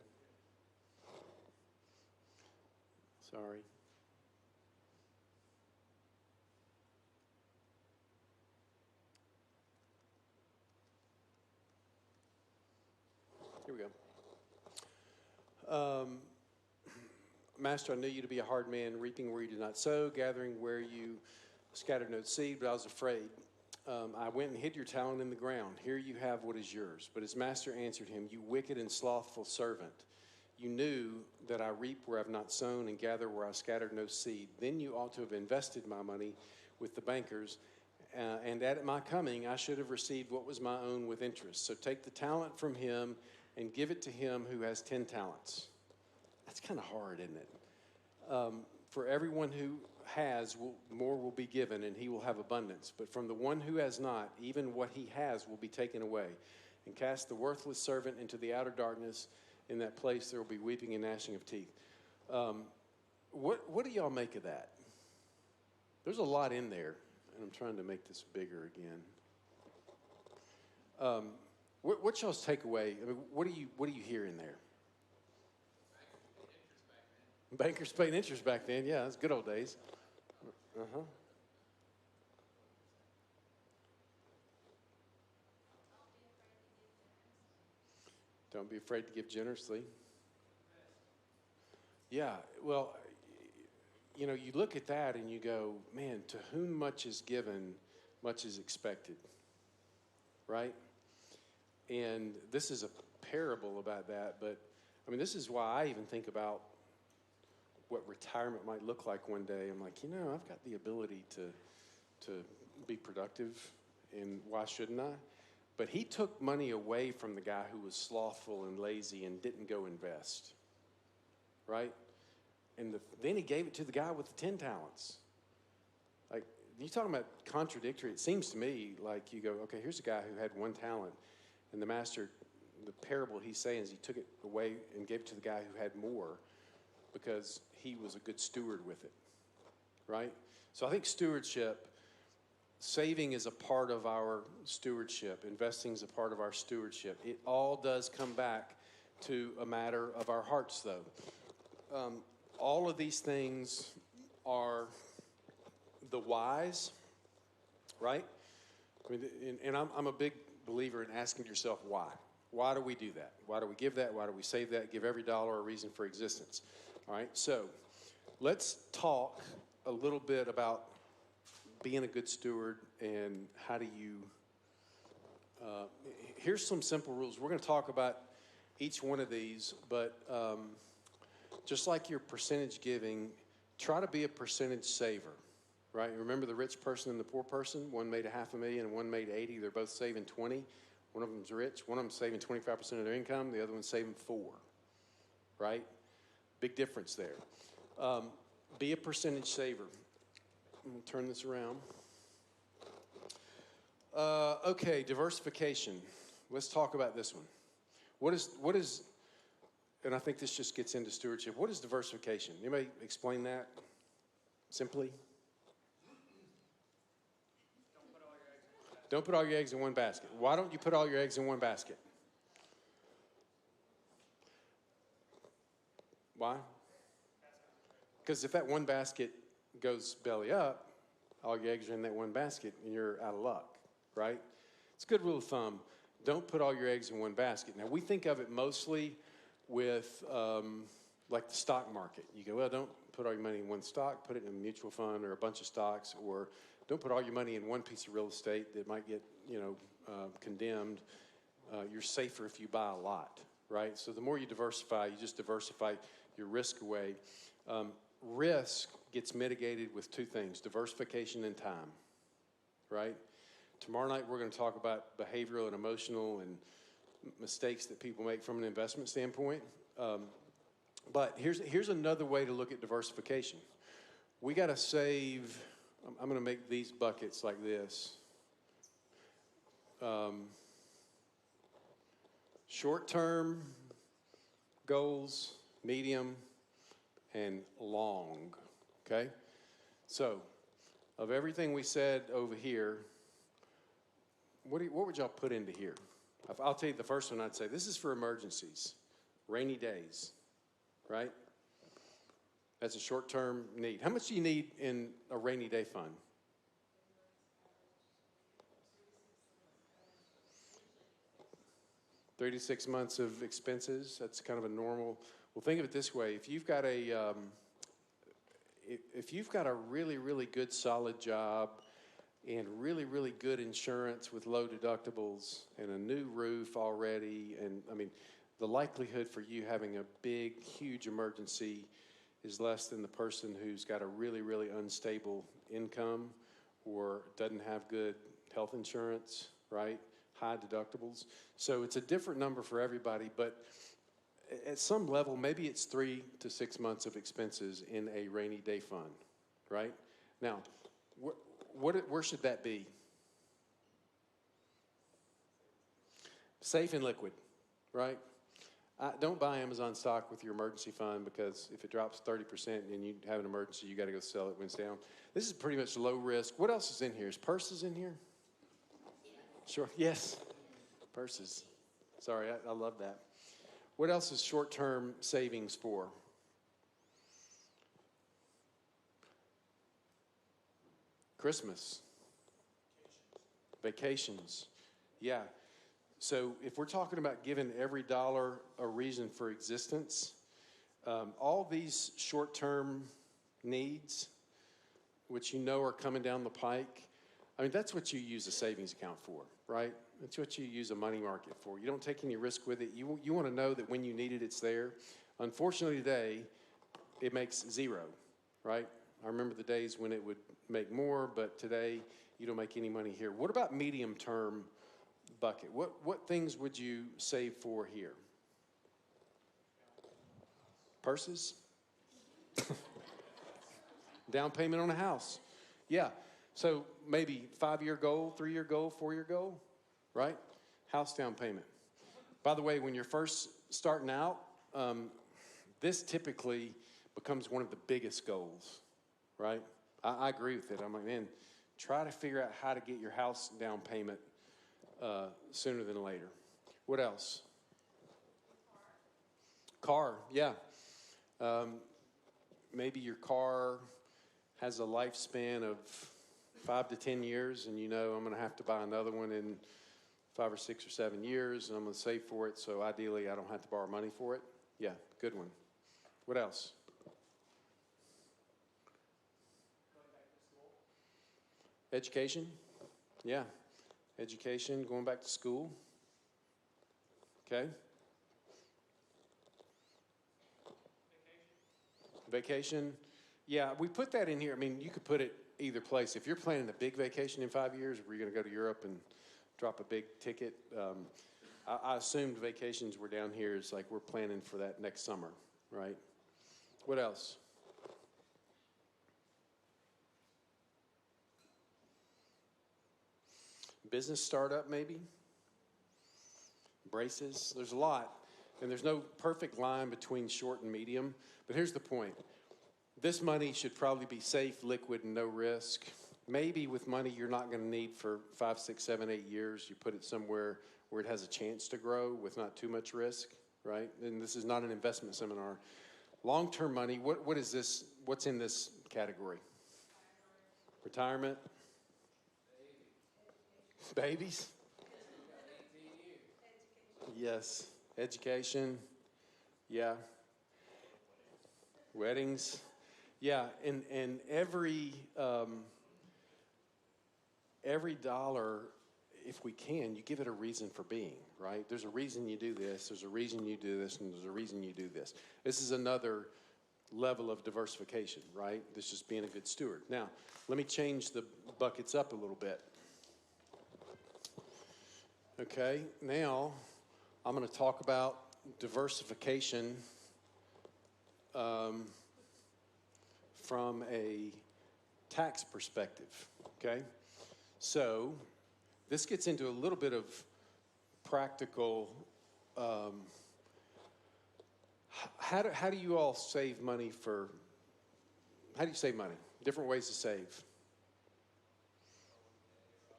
Sorry. Here we go. Master, I knew you to be a hard man, reaping where you did not sow, gathering where you scattered no seed, but I was afraid. I went and hid your talent in the ground. Here you have what is yours. But his master answered him, you wicked and slothful servant. You knew that I reap where I have not sown and gather where I scattered no seed. Then you ought to have invested my money with the bankers, and at my coming I should have received what was my own with interest. So take the talent from him and give it to him who has 10 talents. That's kind of hard, isn't it? For everyone who has, more will be given, and he will have abundance. But from the one who has not, even what he has will be taken away. And cast the worthless servant into the outer darkness. In that place there will be weeping and gnashing of teeth. What do y'all make of that? There's a lot in there, and I'm trying to make this bigger again. What's y'all's takeaway? I mean, what do you hear in there? Bankers paid interest back then. Yeah, that's good old days. Uh-huh. Don't be afraid to give generously. Yeah, well, you know, you look at that and you go, man, to whom much is given, much is expected. Right? And this is a parable about that, but I mean, this is why I even think about what retirement might look like one day. I'm like, you know, I've got the ability to be productive, and why shouldn't I? But he took money away from the guy who was slothful and lazy and didn't go invest, right? And then he gave it to the guy with the 10 talents. Like, you talking about contradictory? It seems to me like you go, okay, here's a guy who had 1 talent, and the master, the parable he's saying is he took it away and gave it to the guy who had more because he was a good steward with it, right? So I think stewardship, saving is a part of our stewardship. Investing is a part of our stewardship. It all does come back to a matter of our hearts, though. All of these things are the whys, right? I mean, and I'm a big believer in asking yourself why. Why do we do that? Why do we give that? Why do we save that? Give every dollar a reason for existence. All right, so let's talk a little bit about being a good steward and how do you, here's some simple rules. We're going to talk about each one of these, but just like your percentage giving, try to be a percentage saver, right? Remember the rich person and the poor person? One made $500,000 and one made 80. They're both saving 20. One of them's rich. One of them's saving 25% of their income. The other one's saving 4, right? Big difference there. Be a percentage saver. I'm going to turn this around. Okay, diversification. Let's talk about this one. What is, and I think this just gets into stewardship. What is diversification? Anybody explain that simply? Don't put all your eggs in one basket. Why don't you put all your eggs in one basket? Why? Because if that one basket goes belly up, all your eggs are in that one basket and you're out of luck, right? It's a good rule of thumb. don't put all your eggs in one basket. Now, we think of it mostly with like the stock market. You go, well, don't put all your money in one stock, put it in a mutual fund or a bunch of stocks, or don't put all your money in one piece of real estate that might get, condemned. You're safer if you buy a lot, right? So the more you diversify, you just diversify your risk away. Risk gets mitigated with two things, diversification and time, right? Tomorrow night, we're going to talk about behavioral and emotional and mistakes that people make from an investment standpoint. But here's another way to look at diversification. We got to save, I'm going to make these buckets like this. Short-term goals, medium, and long, okay? So, of everything we said over here, what would y'all put into here? I'll tell you the first one I'd say. This is for emergencies, rainy days, right? That's a short-term need. How much do you need in a rainy day fund? $3 to 6 months of expenses. That's kind of a normal. Well, think of it this way: if you've got a really, really good, solid job, and really, really good insurance with low deductibles, and a new roof already, and I mean, the likelihood for you having a big, huge emergency is less than the person who's got a really, really unstable income or doesn't have good health insurance, right? High deductibles. So it's a different number for everybody, but at some level, maybe it's 3 to 6 months of expenses in a rainy day fund, right? Now, where should that be? Safe and liquid, right? Don't buy Amazon stock with your emergency fund, because if it drops 30% and you have an emergency, you got to go sell it when it's down. This is pretty much low risk. What else is in here? Is purses in here? Sure. Yes. Purses. Sorry, I love that. What else is short-term savings for? Christmas. Vacations. Yeah. So if we're talking about giving every dollar a reason for existence, all these short-term needs, which are coming down the pike, I mean, that's what you use a savings account for, right? That's what you use a money market for. You don't take any risk with it. You want to know that when you need it, it's there. Unfortunately, today, it makes zero, right? I remember the days when it would make more, but today, you don't make any money here. What about medium-term bucket? What things would you save for here? Purses? Down payment on a house. Yeah. So maybe 5-year goal, 3-year goal, 4-year goal, right? House down payment. By the way, when you're first starting out, this typically becomes one of the biggest goals, right? I agree with it. I'm like, man, try to figure out how to get your house down payment sooner than later. What else? Car, yeah. Maybe your car has a lifespan of 5 to 10 years, and I'm going to have to buy another one in 5 or 6 or 7 years, and I'm going to save for it, so ideally I don't have to borrow money for it. Yeah, good one. What else? Education. Yeah. Education, going back to school. Okay. Vacation. Yeah, we put that in here. I mean, you could put it either place. If you're planning a big vacation in 5 years, where you're going to go to Europe and drop a big ticket, I assumed vacations were down here. It's like we're planning for that next summer, right? What else? Business startup, maybe? Braces. There's a lot. And there's no perfect line between short and medium. But here's the point. This money should probably be safe, liquid, and no risk. Maybe with money you're not going to need for 5, 6, 7, 8 years, you put it somewhere where it has a chance to grow with not too much risk, right? And this is not an investment seminar. Long-term money, what is this? What's in this category? Retirement? Babies? Yes. Education. Yeah. Weddings. Yeah. And every dollar, if we can, you give it a reason for being, right? There's a reason you do this, there's a reason you do this, and there's a reason you do this. This is another level of diversification, right? This is just being a good steward. Now, let me change the buckets up a little bit. Okay, now I'm going to talk about diversification from a tax perspective, okay? So this gets into a little bit of practical, how do you all save money how do you save money? Different ways to save.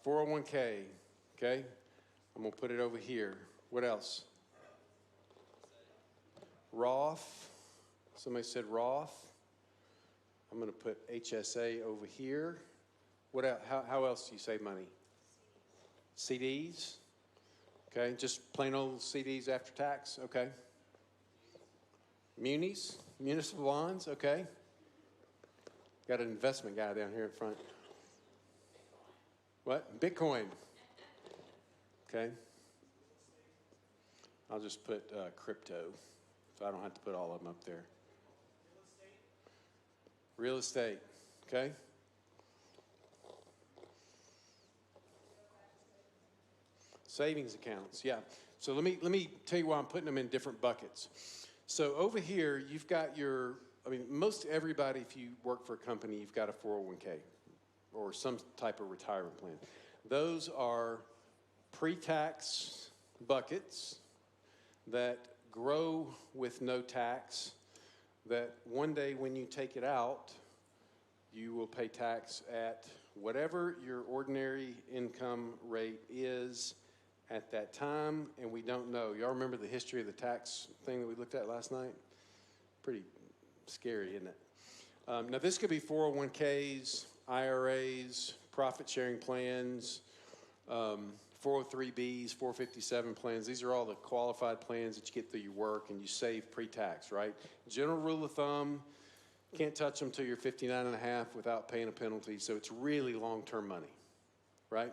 401k, okay? I'm going to put it over here. What else? Roth. Somebody said Roth. I'm going to put HSA over here. What else? How else do you save money? CDs. Okay, just plain old CDs after tax. Okay. Munis, municipal bonds. Okay. Got an investment guy down here in front. What? Bitcoin. Okay. I'll just put crypto, so I don't have to put all of them up there. Real estate. Okay. Savings accounts, yeah. So let me tell you why I'm putting them in different buckets. So over here, you've got most everybody, if you work for a company, you've got a 401k or some type of retirement plan. Those are pre-tax buckets that grow with no tax, that one day when you take it out, you will pay tax at whatever your ordinary income rate is at that time, and we don't know. Y'all remember the history of the tax thing that we looked at last night? Pretty scary, isn't it? Now, this could be 401ks, IRAs, profit-sharing plans, 403Bs, 457 plans. These are all the qualified plans that you get through your work and you save pre-tax, right? General rule of thumb, can't touch them till you're 59 and a half without paying a penalty, so it's really long-term money, right?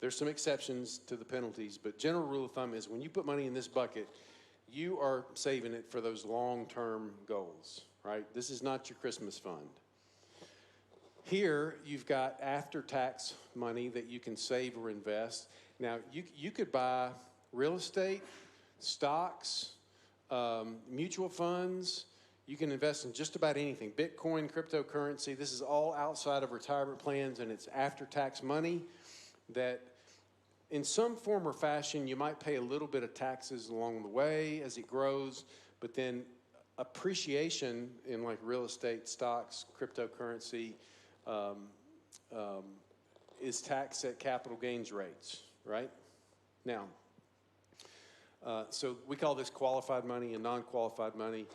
There's some exceptions to the penalties, but general rule of thumb is when you put money in this bucket, you are saving it for those long-term goals, right? This is not your Christmas fund. Here, you've got after-tax money that you can save or invest. Now, you could buy real estate, stocks, mutual funds. You can invest in just about anything. Bitcoin, cryptocurrency, this is all outside of retirement plans, and it's after-tax money that in some form or fashion, you might pay a little bit of taxes along the way as it grows, but then appreciation in like real estate, stocks, cryptocurrency is taxed at capital gains rates, right? Now, so we call this qualified money and non-qualified money.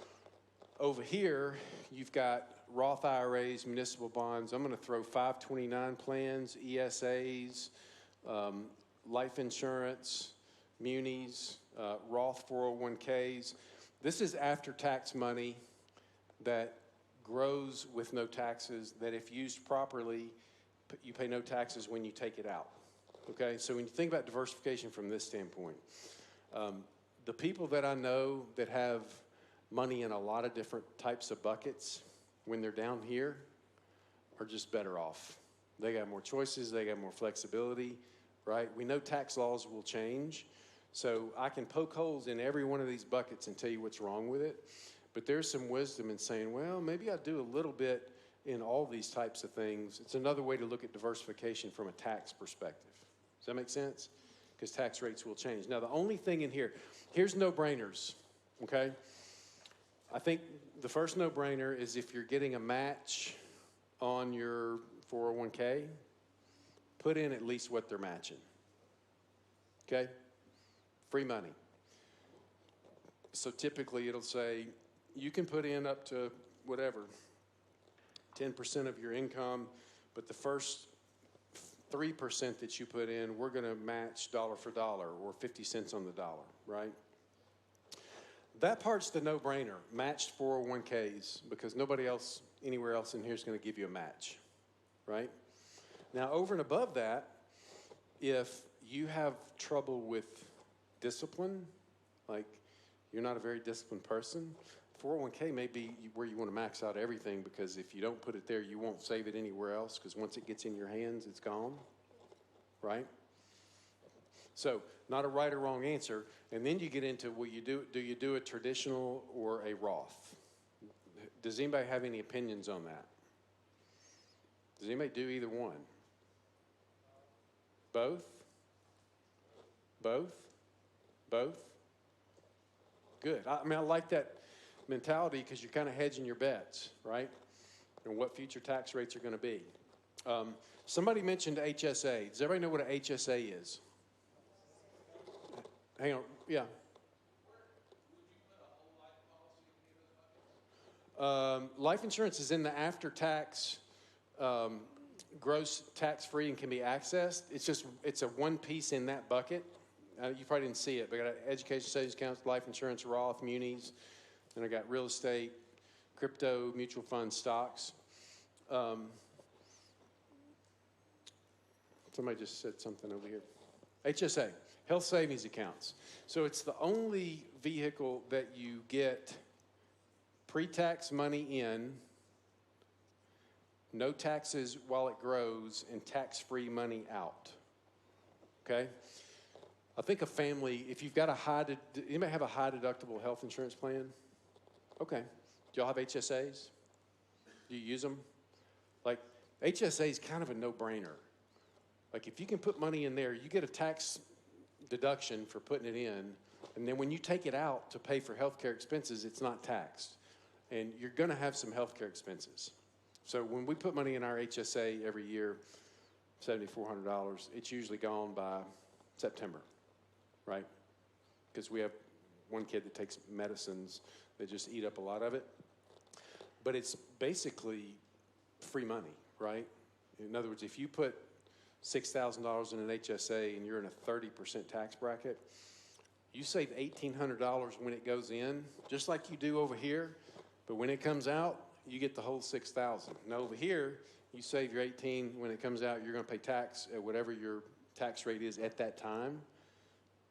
Over here, you've got Roth IRAs, municipal bonds. I'm going to throw 529 plans, ESAs, life insurance, munis, Roth 401ks. This is after-tax money that grows with no taxes, that if used properly, you pay no taxes when you take it out. Okay, so when you think about diversification from this standpoint, the people that I know that have money in a lot of different types of buckets, when they're down here, are just better off. They got more choices, they got more flexibility, right? We know tax laws will change, so I can poke holes in every one of these buckets and tell you what's wrong with it, but there's some wisdom in saying, well, maybe I do a little bit in all these types of things. It's another way to look at diversification from a tax perspective. Does that make sense? Because tax rates will change. Now, the only thing in here, here's no-brainers, okay? I think the first no-brainer is if you're getting a match on your 401k, put in at least what they're matching, okay? Free money. So typically it'll say you can put in up to whatever, 10% of your income, but the first 3% that you put in, we're going to match dollar for dollar or 50 cents on the dollar, right? That part's the no-brainer, matched 401ks, because nobody else, anywhere else in here is going to give you a match, right? Now, over and above that, if you have trouble with discipline, like you're not a very disciplined person, 401k may be where you want to max out everything, because if you don't put it there, you won't save it anywhere else, because once it gets in your hands, it's gone, right? So, not a right or wrong answer. And then you get into, do you do a traditional or a Roth? Does anybody have any opinions on that? Does anybody do either one? Both? Both? Both? Good. I mean, I like that mentality, because you're kind of hedging your bets, right? And what future tax rates are going to be. Somebody mentioned HSA. Does everybody know what an HSA is? Hang on. Yeah. Life insurance is in the after-tax, gross tax-free, and can be accessed. It's a one piece in that bucket. You probably didn't see it, but I got education, savings accounts, life insurance, Roth, munis, and I got real estate, crypto, mutual funds, stocks. Somebody just said something over here. HSA, health savings accounts. So it's the only vehicle that you get pre-tax money in, no taxes while it grows, and tax-free money out. Okay? I think a family, if you've got anybody have a high deductible health insurance plan? Okay. Do y'all have HSAs? Do you use them? Like, HSA is kind of a no-brainer. Like, if you can put money in there, you get a tax deduction for putting it in, and then when you take it out to pay for healthcare expenses, it's not taxed. And you're going to have some healthcare expenses. So when we put money in our HSA every year, $7,400, it's usually gone by September, right? Because we have one kid that takes medicines that just eat up a lot of it. But it's basically free money, right? In other words, if you put $6,000 in an HSA and you're in a 30% tax bracket, you save $1,800 when it goes in, just like you do over here. But when it comes out, you get the whole $6,000. Now over here, you save your $18,000. When it comes out, you're going to pay tax at whatever your tax rate is at that time,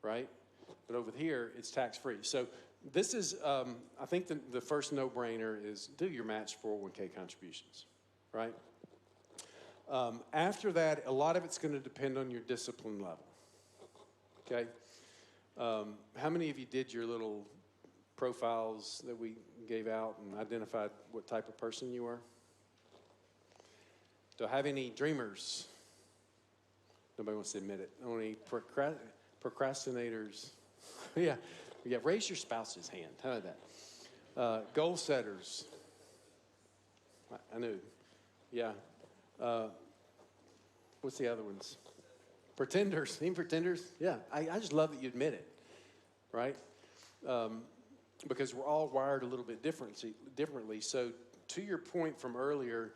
right? But over here, it's tax-free. So this is, I think the first no-brainer is do your match 401k contributions, right? After that, a lot of it's going to depend on your discipline level, okay? How many of you did your little profiles that we gave out and identified what type of person you are? Do I have any dreamers? Nobody wants to admit it. Only procrastinators. Yeah, raise your spouse's hand. How about that? Goal setters. I knew. Yeah. What's the other ones? Pretenders. Even pretenders? Yeah. I just love that you admit it, right? Because we're all wired a little bit differently. So to your point from earlier,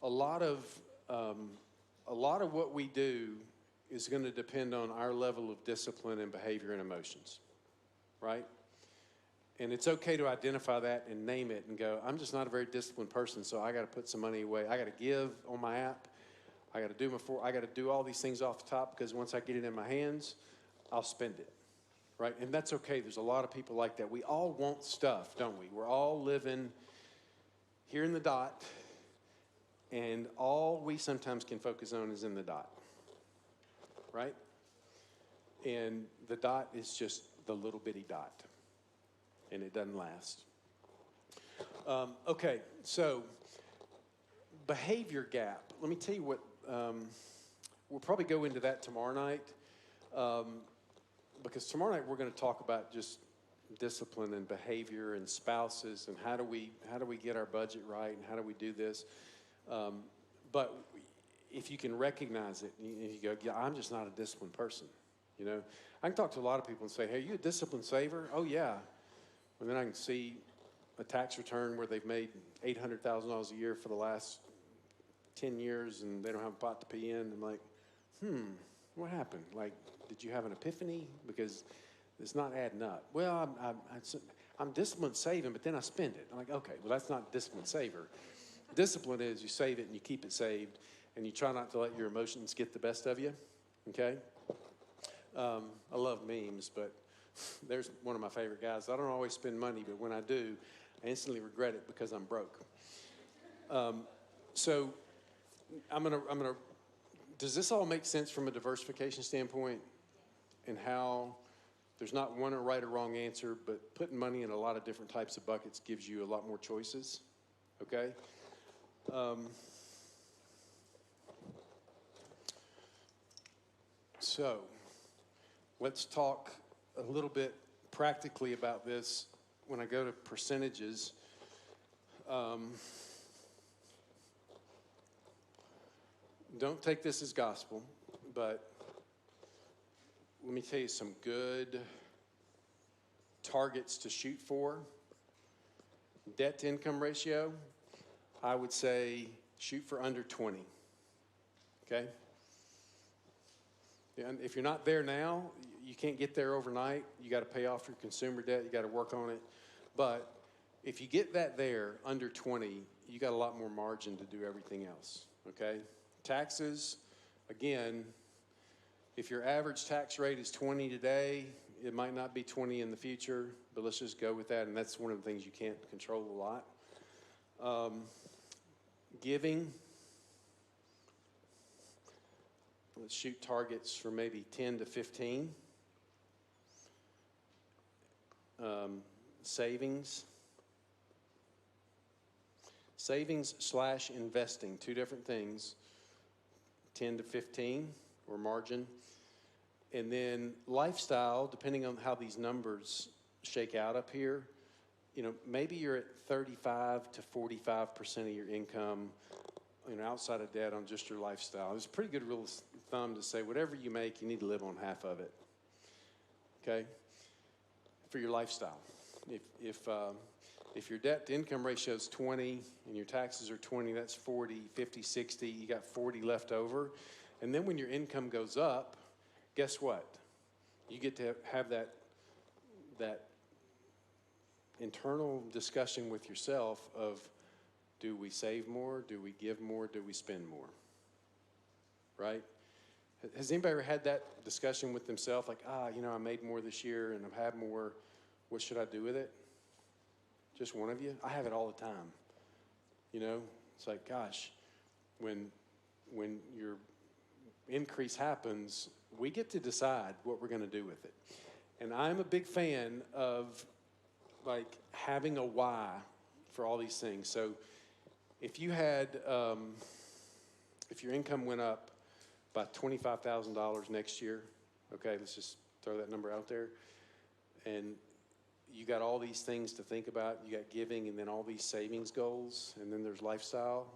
a lot of what we do is going to depend on our level of discipline and behavior and emotions, right? And it's okay to identify that and name it and go, I'm just not a very disciplined person, so I got to put some money away. I got to give on my app. I got to do all these things off the top, because once I get it in my hands, I'll spend it, right? And that's okay. There's a lot of people like that. We all want stuff, don't we? We're all living here in the dot, and all we sometimes can focus on is in the dot, right? And the dot is just the little bitty dot, and it doesn't last. Okay, so behavior gap. Let me tell you what, we'll probably go into that tomorrow night, because tomorrow night we're going to talk about just discipline and behavior and spouses and how do we get our budget right and how do we do this. But if you can recognize it, and you go, yeah, I'm just not a disciplined person. You know, I can talk to a lot of people and say, hey, are you a disciplined saver? Oh, yeah. And then I can see a tax return where they've made $800,000 a year for the last 10 years and they don't have a pot to pay in. I'm like, what happened? Like, did you have an epiphany? Because It's not adding up. Well, I'm disciplined saving, but then I spend it. I'm like, okay, well, that's not disciplined saver. Discipline is you save it and you keep it saved, and you try not to let your emotions get the best of you, okay? I love memes, but there's one of my favorite guys. I don't always spend money, but when I do, I instantly regret it because I'm broke. So I'm gonna. Does this all make sense from a diversification standpoint, and how there's not one right or wrong answer, but putting money in a lot of different types of buckets gives you a lot more choices, okay? So let's talk a little bit practically about this when I go to percentages. Don't take this as gospel, but let me tell you some good targets to shoot for. Debt to income ratio, I would say shoot for under 20, okay? And if you're not there now, you can't get there overnight. You got to pay off your consumer debt. You got to work on it. But if you get that there under 20, you got a lot more margin to do everything else, okay? Taxes, again, if your average tax rate is 20 today, it might not be 20 in the future, but let's just go with that, and that's one of the things you can't control a lot. Giving, let's shoot targets for maybe 10 to 15. Savings. Savings/investing, two different things. 10 to 15 or margin. And then lifestyle, depending on how these numbers shake out up here, you know, maybe you're at 35 to 45% of your income, you know, outside of debt on just your lifestyle. It's a pretty good rule of thumb to say whatever you make, you need to live on half of it, okay, for your lifestyle. If your debt to income ratio is 20 and your taxes are 20, that's 40, 50, 60, you got 40 left over. And then when your income goes up, guess what? You get to have that internal discussion with yourself of, do we save more? Do we give more? Do we spend more? Right? Has anybody ever had that discussion with themselves? Like, you know, I made more this year and I've had more. What should I do with it? Just one of you? I have it all the time. You know, it's like, gosh, when your increase happens, we get to decide what we're going to do with it. And I'm a big fan of, like, having a why for all these things. So if you had, if your income went up by $25,000 next year, okay, let's just throw that number out there, and you got all these things to think about. You got giving and then all these savings goals, and then there's lifestyle.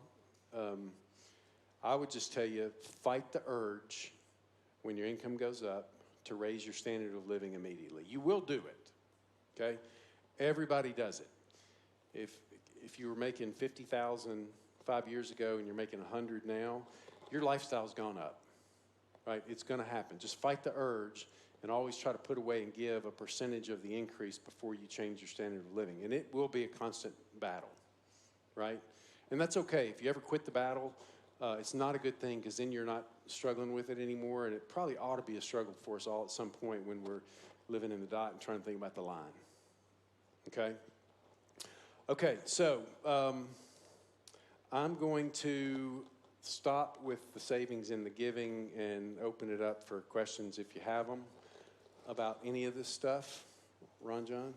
I would just tell you, fight the urge when your income goes up to raise your standard of living immediately. You will do it, okay? Everybody does it. If you were making $50,000 5 years ago and you're making $100,000 now, your lifestyle's gone up, right? It's going to happen. Just fight the urge and always try to put away and give a percentage of the increase before you change your standard of living. And it will be a constant battle, right? And that's okay. If you ever quit the battle, it's not a good thing, because then you're not struggling with it anymore, and it probably ought to be a struggle for us all at some point when we're living in the dot and trying to think about the line, okay? Okay, so I'm going to stop with the savings and the giving and open it up for questions if you have them about any of this stuff. Ron John?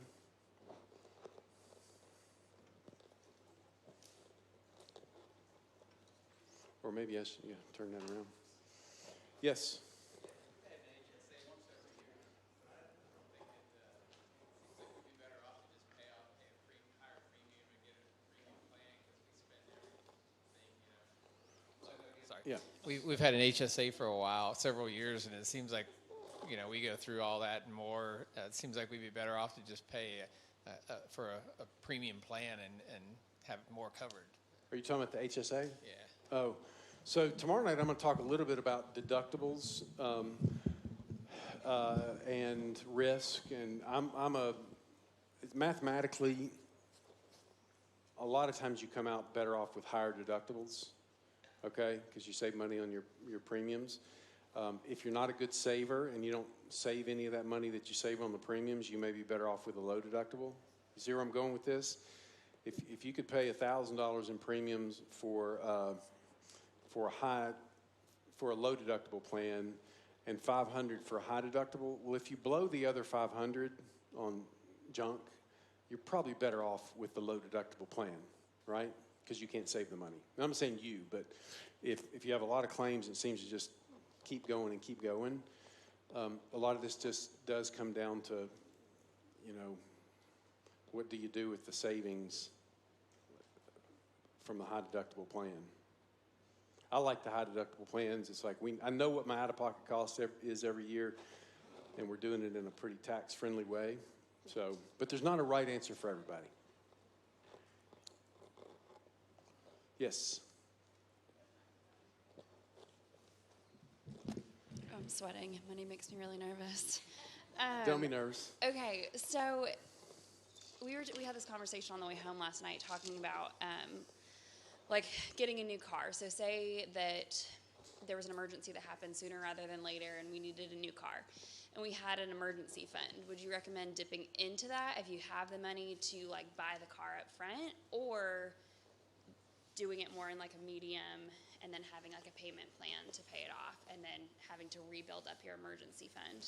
Or maybe I should turn that around. Yes? Yeah. We've had an HSA for a while, several years, and it seems like, you know, we go through all that and more. It seems like we'd be better off to just pay for a premium plan and have more covered. Are you talking about the HSA? Yeah. Oh, so tomorrow night I'm going to talk a little bit about deductibles. and risk. And mathematically, a lot of times you come out better off with higher deductibles, okay, because you save money on your premiums. If you're not a good saver and you don't save any of that money that you save on the premiums, you may be better off with a low deductible. You see where I'm going with this? If you could pay $1,000 in premiums for a low deductible plan and $500 for a high deductible, well, if you blow the other $500 on junk, you're probably better off with the low deductible plan, right? Because you can't save the money. And I'm not saying you, but if you have a lot of claims, it seems to just keep going and keep going. A lot of this just does come down to, what do you do with the savings from the high deductible plan? I like the high deductible plans. It's like I know what my out-of-pocket cost is every year, and we're doing it in a pretty tax-friendly way. So, but there's not a right answer for everybody. Yes. I'm sweating. Money makes me really nervous. Don't be nervous. Okay, so we had this conversation on the way home last night talking about like getting a new car. So say that there was an emergency that happened sooner rather than later and we needed a new car and we had an emergency fund. Would you recommend dipping into that if you have the money to like buy the car up front, or doing it more in like a medium and then having like a payment plan to pay it off and then having to rebuild up your emergency fund?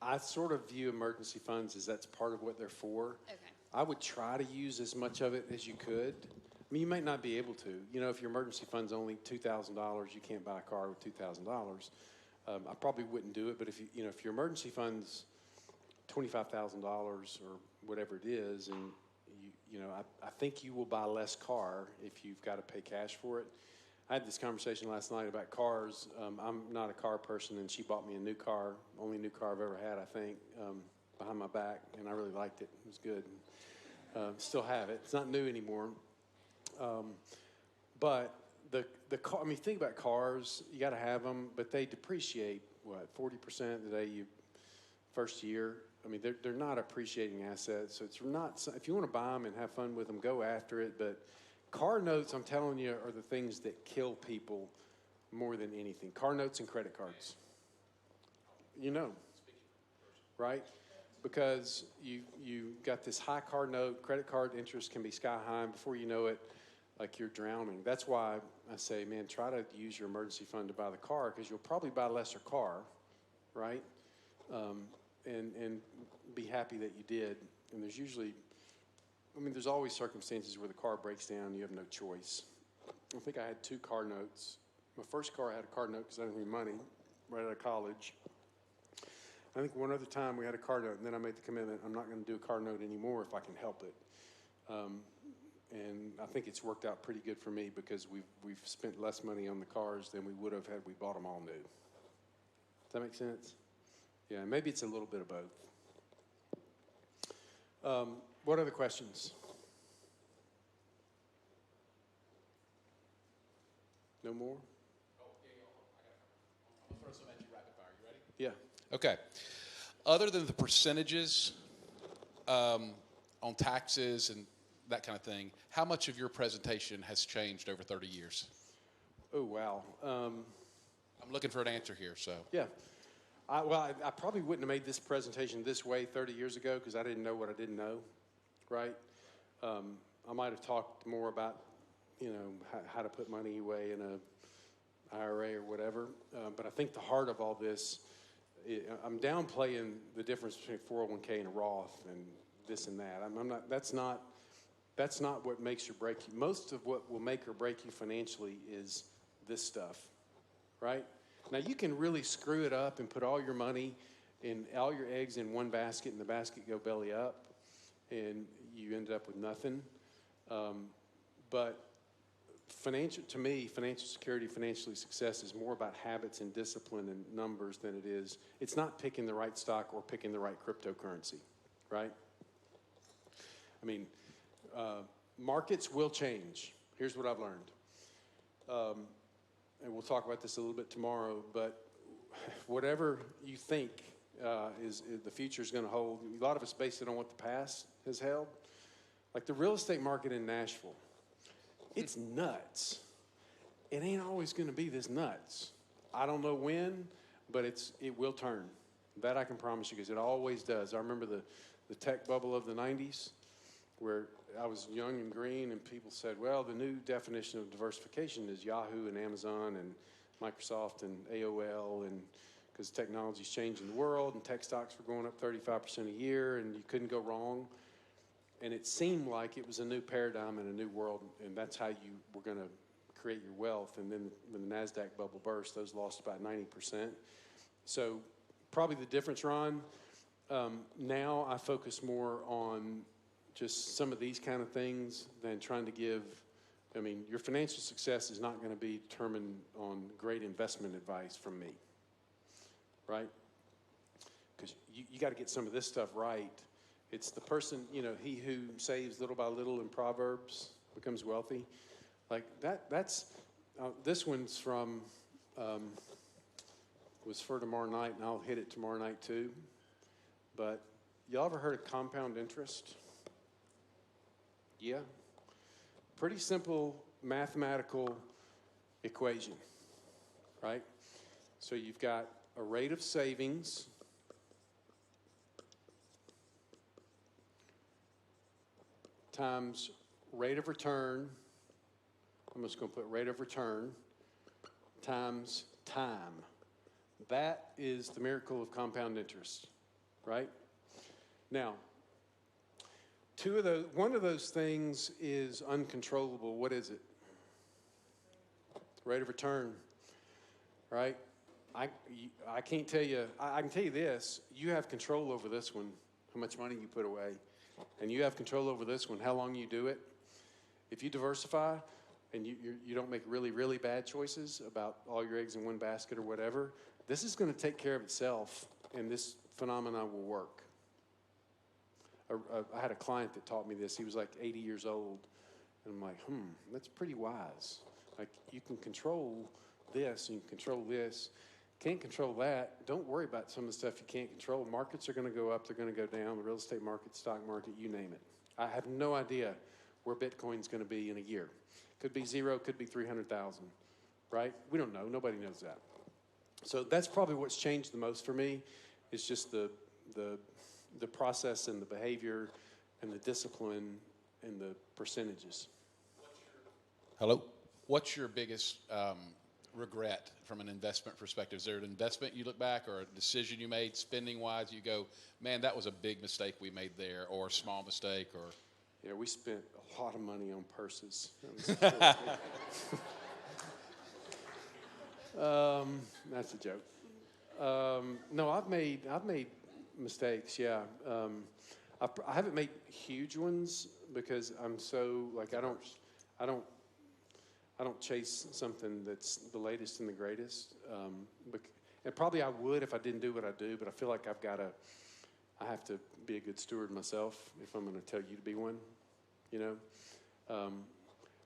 I sort of view emergency funds as that's part of what they're for. Okay. I would try to use as much of it as you could. I mean, you might not be able to. If your emergency fund's only $2,000, you can't buy a car with $2,000. I probably wouldn't do it, but if your emergency fund's $25,000 or whatever it is, and I think you will buy less car if you've got to pay cash for it. I had this conversation last night about cars. I'm not a car person, and she bought me a new car, only new car I've ever had, I think, behind my back, and I really liked it. It was good. Still have it. It's not new anymore. But the car, I mean, think about cars. You got to have them, but they depreciate, 40% the day first year. I mean, they're not appreciating assets. So it's not, if you want to buy them and have fun with them, go after it. But car notes, I'm telling you, are the things that kill people more than anything. Car notes and credit cards. Right? Because you got this high car note, credit card interest can be sky high, and before you know it, like you're drowning. That's why I say, man, try to use your emergency fund to buy the car, because you'll probably buy a lesser car, right? And be happy that you did. And there's always circumstances where the car breaks down, you have no choice. I think I had 2 car notes. My first car I had a car note because I didn't have any money right out of college. I think one other time we had a car note, and then I made the commitment, I'm not going to do a car note anymore if I can help it. And I think it's worked out pretty good for me because we've spent less money on the cars than we would have had we bought them all new. Does that make sense? Yeah, maybe it's a little bit of both. What other questions? No more? Oh, yeah, I'm going to throw some at you rapid fire. You ready? Yeah. Okay. Other than the percentages on taxes and that kind of thing, how much of your presentation has changed over 30 years? Oh, wow. I'm looking for an answer here, so. Yeah. I probably wouldn't have made this presentation this way 30 years ago because I didn't know what I didn't know, right? I might have talked more about, how to put money away in a IRA or whatever. But I think the heart of all this, I'm downplaying the difference between 401k and a Roth and this and that. I'm not. That's not what makes or break you. Most of what will make or break you financially is this stuff, right? Now, you can really screw it up and put all your money and all your eggs in one basket and the basket go belly up and you ended up with nothing. But to me, financial security, financial success is more about habits and discipline and numbers than it is. It's not picking the right stock or picking the right cryptocurrency, right? I mean, markets will change. Here's what I've learned. And we'll talk about this a little bit tomorrow, but whatever you think is the future is going to hold, a lot of us base it on what the past has held. Like the real estate market in Nashville, it's nuts. It ain't always going to be this nuts. I don't know when, but it will turn. That I can promise you, because it always does. I remember the tech bubble of the 90s, where I was young and green, and people said, well, the new definition of diversification is Yahoo and Amazon and Microsoft and AOL, and because technology's changing the world, and tech stocks were going up 35% a year, and you couldn't go wrong. And it seemed like it was a new paradigm and a new world, and that's how you were going to create your wealth. And then when the NASDAQ bubble burst, those lost about 90%. So probably the difference, Ron, now I focus more on just some of these kind of things than trying to give. I mean, your financial success is not going to be determined on great investment advice from me, right? Because you got to get some of this stuff right. It's the person, he who saves little by little in Proverbs becomes wealthy. Like that's this one's from, was for tomorrow night, and I'll hit it tomorrow night too. But y'all ever heard of compound interest? Yeah. Pretty simple mathematical equation, right? So you've got a rate of savings times rate of return. I'm just going to put rate of return times time. That is the miracle of compound interest, right? Now, one of those things is uncontrollable. What is it? Rate of return, right? I can't tell you. I can tell you this. You have control over this one, how much money you put away. And you have control over this one, how long you do it. If you diversify and you don't make really, really bad choices about all your eggs in one basket or whatever, this is going to take care of itself, and this phenomenon will work. I had a client that taught me this. He was like 80 years old. And I'm like, that's pretty wise. Like, you can control this and you can control this. Can't control that. Don't worry about some of the stuff you can't control. Markets are going to go up. They're going to go down. The real estate market, stock market, you name it. I have no idea where Bitcoin's going to be in a year. Could be 0, could be 300,000, right? We don't know. Nobody knows that. So that's probably what's changed the most for me. It's just the process and the behavior and the discipline and the percentages. Hello? What's your biggest regret from an investment perspective? Is there an investment you look back or a decision you made spending-wise you go, man, that was a big mistake we made there, or a small mistake? Or Yeah, we spent a lot of money on purses. That's a joke. No, I've made mistakes. Yeah, I haven't made huge ones because I'm so I don't chase something that's the latest and the greatest. And probably I would if I didn't do what I do, but I feel like I have to be a good steward myself if I'm going to tell you to be one.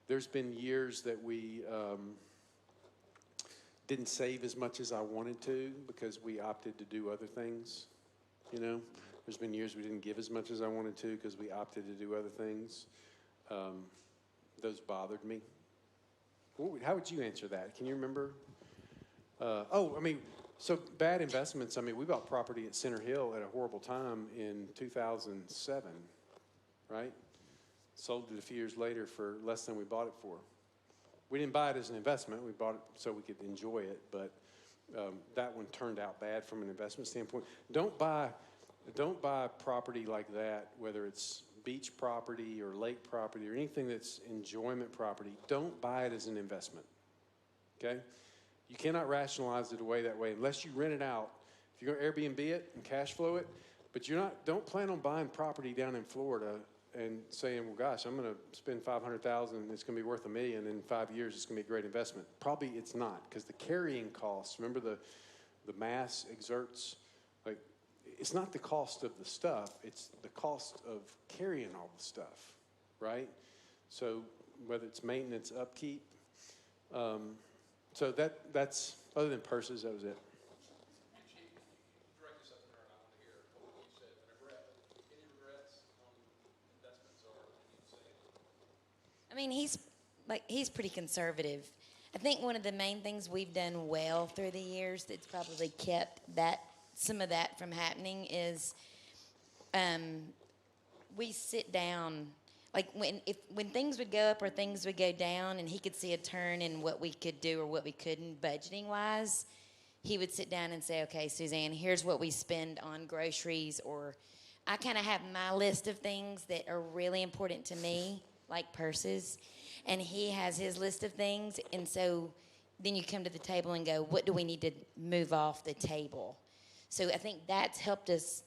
There's been years that we didn't save as much as I wanted to because we opted to do other things. There's been years we didn't give as much as I wanted to because we opted to do other things. Those bothered me. How would you answer that? Can you remember? So bad investments. We bought property at Center Hill at a horrible time in 2007, right? Sold it a few years later for less than we bought it for. We didn't buy it as an investment. We bought it so we could enjoy it, but that one turned out bad from an investment standpoint. Don't buy property like that, whether it's beach property or lake property or anything that's enjoyment property. Don't buy it as an investment, okay? You cannot rationalize it away that way unless you rent it out. If you're going to Airbnb it and cash flow it, but don't plan on buying property down in Florida and saying, well, gosh, I'm going to spend $500,000 and it's going to be worth $1 million in 5 years. It's going to be a great investment. Probably it's not, because the carrying costs, remember the mass exerts, it's not the cost of the stuff, it's the cost of carrying all the stuff, right? So whether it's maintenance, upkeep, so that's, other than purses, that was it. mean, he's pretty conservative. I think one of the main things we've done well through the years that's probably kept some of that from happening is we sit down. Like when things would go up or things would go down, and he could see a turn in what we could do or what we couldn't budgeting wise, he would sit down and say, "Okay, Suzanne, here's what we spend on groceries," or I kind of have my list of things that are really important to me, like purses, and he has his list of things, and so then you come to the table and go, "What do we need to move off the table?" So I think that's helped us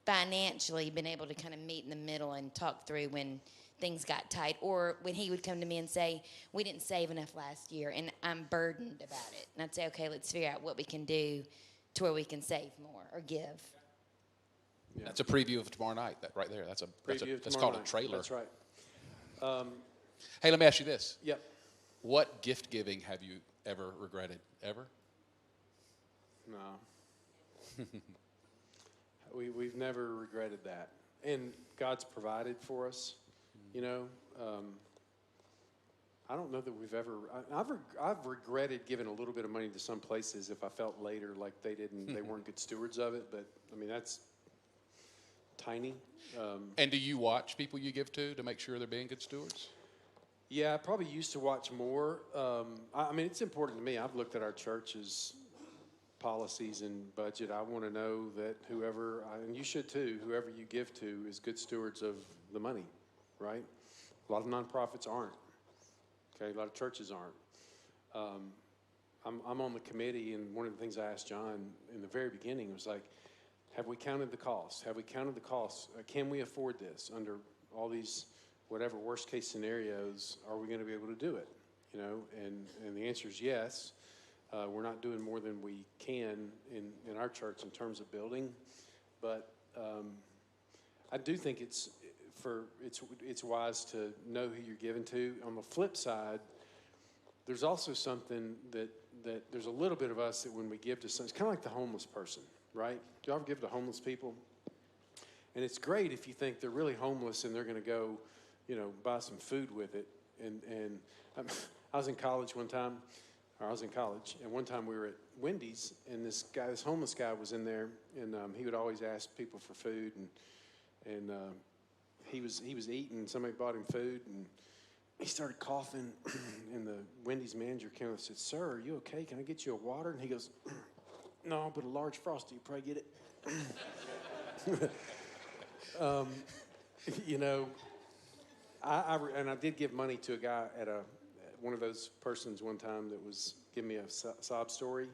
financially, been able to kind of meet in the middle and talk through when things got tight, or when he would come to me and say, "We didn't save enough last year and I'm burdened about it," and I'd say, "Okay, let's figure out what we can do to where we can save more or give." Yeah. That's a preview of tomorrow night. That right there. That's called a trailer. That's right. Hey, let me ask you this. Yep. What gift giving have you ever regretted? Ever? No. We've never regretted that, and God's provided for us. You know, I don't know that we've ever. I've regretted giving a little bit of money to some places if I felt later like they weren't good stewards of it. But I mean, that's tiny. And do you watch people you give to make sure they're being good stewards? Yeah, I probably used to watch more. I mean, it's important to me. I've looked at our church's policies and budget. I want to know that and you should too, whoever you give to is good stewards of the money, right? A lot of nonprofits aren't. Okay, a lot of churches aren't. I'm on the committee, and one of the things I asked John in the very beginning was like, have we counted the costs? Have we counted the costs? Can we afford this under all these whatever worst case scenarios? Are we going to be able to do it? You know, and the answer is yes. We're not doing more than we can in our church in terms of building, but I do think it's wise to know who you're giving to. On the flip side, there's also something that there's a little bit of us that when we give to someone, it's kind of like the homeless person, right? Do you ever give to homeless people? And it's great if you think they're really homeless and they're going to go, you know, buy some food with it. And I was in college one time. And one time we were at Wendy's, and this homeless guy was in there, and he would always ask people for food, and he was eating, and somebody bought him food, and he started coughing, and the Wendy's manager came and said, "Sir, are you okay? Can I get you a water?" And he goes, "No, but a large Frosty, you probably get it." You know, I did give money to a guy at one of those persons one time that was giving me a sob story.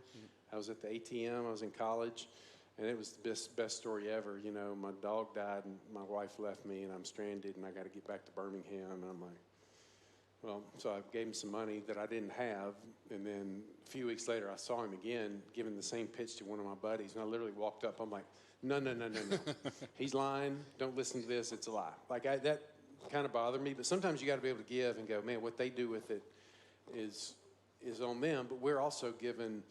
I was at the ATM. I was in college, and it was the best story ever. You know, my dog died, and my wife left me, and I'm stranded, and I got to get back to Birmingham. And I'm like, well, so I gave him some money that I didn't have, and then a few weeks later, I saw him again giving the same pitch to one of my buddies, and I literally walked up. I'm like, no. He's lying. Don't listen to this. It's a lie. Like that kind of bothered me, but sometimes you got to be able to give and go, man, what they do with it is on them, but we're also given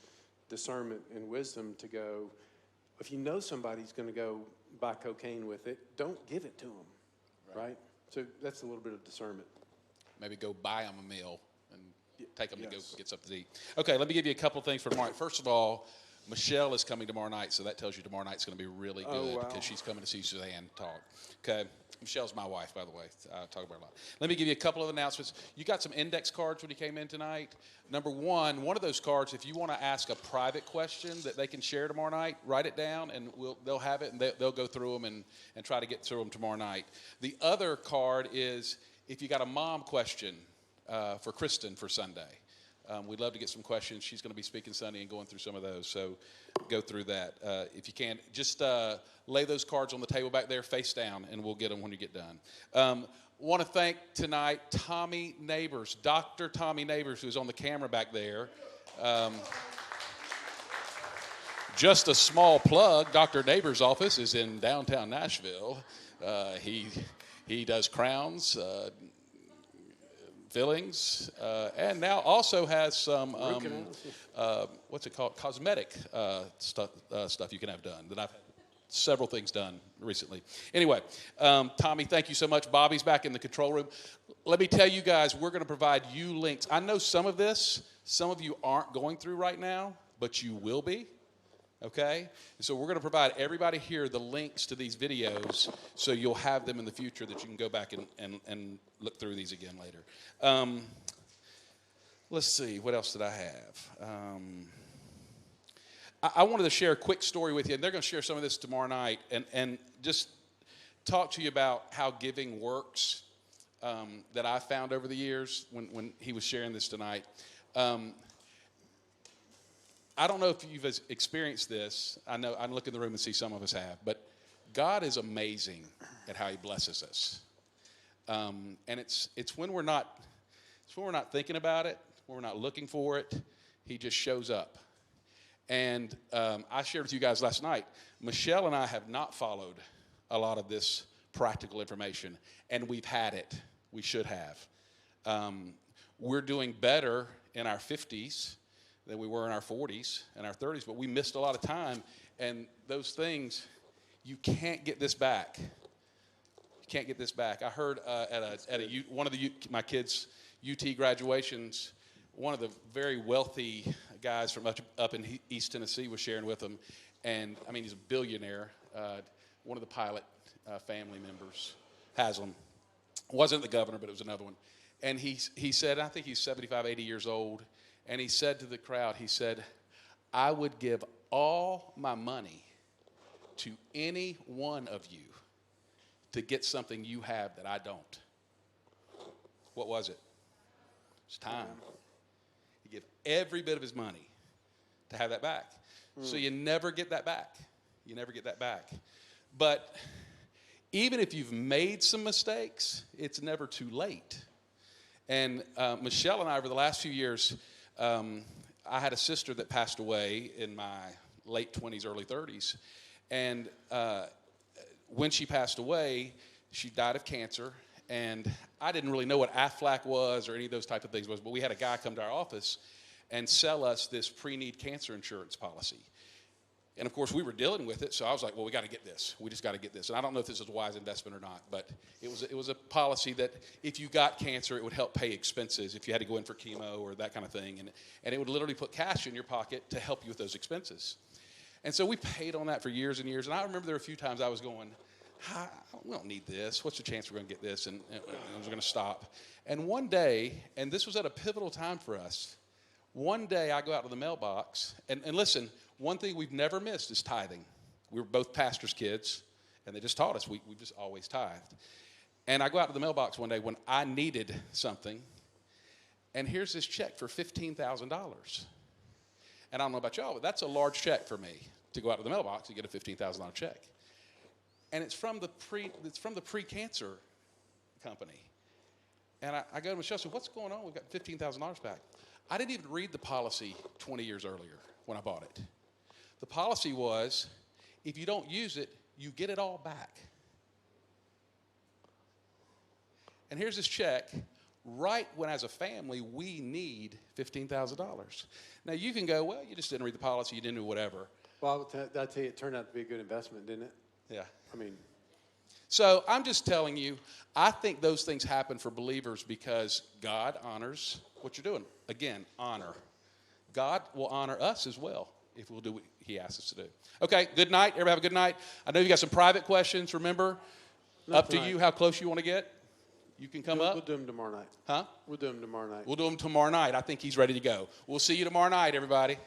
discernment and wisdom to go, if you know somebody's going to go buy cocaine with it, don't give it to them, right? So that's a little bit of discernment. Maybe go buy them a meal and take them to go get something to eat. Okay, let me give you a couple things for tomorrow. First of all, Michelle is coming tomorrow night, so that tells you tomorrow night's going to be really good because she's coming to see Suzanne talk. Okay, Michelle's my wife, by the way. I talk about her a lot. Let me give you a couple of announcements. You got some index cards when you came in tonight. Number one of those cards, if you want to ask a private question that they can share tomorrow night, write it down, and they'll have it, and they'll go through them and try to get through them tomorrow night. The other card is if you got a mom question for Kristen for Sunday. We'd love to get some questions. She's going to be speaking Sunday and going through some of those, so go through that. If you can, just lay those cards on the table back there face down, and we'll get them when you get done. Want to thank tonight Tommy Neighbors, Dr. Tommy Neighbors, who's on the camera back there. Just a small plug, Dr. Neighbors' office is in downtown Nashville. He does crowns, fillings, and now also has some what's it called, cosmetic stuff you can have done that I've had several things done recently. Anyway, Tommy, thank you so much. Bobby's back in the control room. let me tell you guys, we're going to provide you links. I know some of you aren't going through right now, but you will be. Okay? And so we're going to provide everybody here the links to these videos so you'll have them in the future that you can go back and look through these again later. Let's see. What else did I have? I wanted to share a quick story with you, and they're going to share some of this tomorrow night, and just talk to you about how giving works that I found over the years when he was sharing this tonight. I don't know if you've experienced this. I know I look in the room and see some of us have, but God is amazing at how He blesses us. And it's when we're not thinking about it, when we're not looking for it, He just shows up. And I shared with you guys last night, Michelle and I have not followed a lot of this practical information, and we've had it. We should have. We're doing better in our 50s than we were in our 40s and our 30s, but we missed a lot of time, and those things, you can't get this back. You can't get this back. I heard one of my kids' UT graduations, one of the very wealthy guys from up in East Tennessee was sharing with them, and I mean, he's a billionaire. One of the pilot family members, Haslam, wasn't the governor, but it was another one. And he said, I think he's 75, 80 years old, and he said to the crowd, he said, I would give all my money to any one of you to get something you have that I don't. What was it? It's time. He gave every bit of his money to have that back. So you never get that back. You never get that back. But even if you've made some mistakes, it's never too late. And Michelle and I, over the last few years, I had a sister that passed away in my late 20s, early 30s. And when she passed away, she died of cancer. And I didn't really know what Aflac was or any of those type of things was, but we had a guy come to our office and sell us this pre-need cancer insurance policy. And, of course, we were dealing with it, so I was like, well, we got to get this. We just got to get this. And I don't know if this is a wise investment or not, but it was a policy that if you got cancer, it would help pay expenses if you had to go in for chemo or that kind of thing. And it would literally put cash in your pocket to help you with those expenses. And so we paid on that for years and years. And I remember there were a few times I was going, we don't need this. What's the chance we're going to get this? And I was going to stop. And one day, and this was at a pivotal time for us, one day I go out to the mailbox, and listen, one thing we've never missed is tithing. We were both pastors' kids, and they just taught us we just always tithed. And I go out to the mailbox one day when I needed something, and here's this check for $15,000. And I don't know about y'all, but that's a large check for me to go out to the mailbox and get a $15,000 check. And it's from the pre-cancer company. And I go to Michelle and say, what's going on? We've got $15,000 back. I didn't even read the policy 20 years earlier when I bought it. The policy was, if you don't use it, you get it all back. And here's this check right when, as a family, we need $15,000. Now, you can go, well, you just didn't read the policy, you didn't do whatever. Well, I'll tell you, it turned out to be a good investment, didn't it? Yeah. I mean, so I'm just telling you, I think those things happen for believers because God honors what you're doing. Again, honor. God will honor us as well if we'll do what He asks us to do. Okay, good night. Everybody have a good night. I know you got some private questions. Remember, up to you how close you want to get. You can come up. We'll do them tomorrow night. Huh? We'll do them tomorrow night. We'll do them tomorrow night. I think he's ready to go. We'll see you tomorrow night, everybody.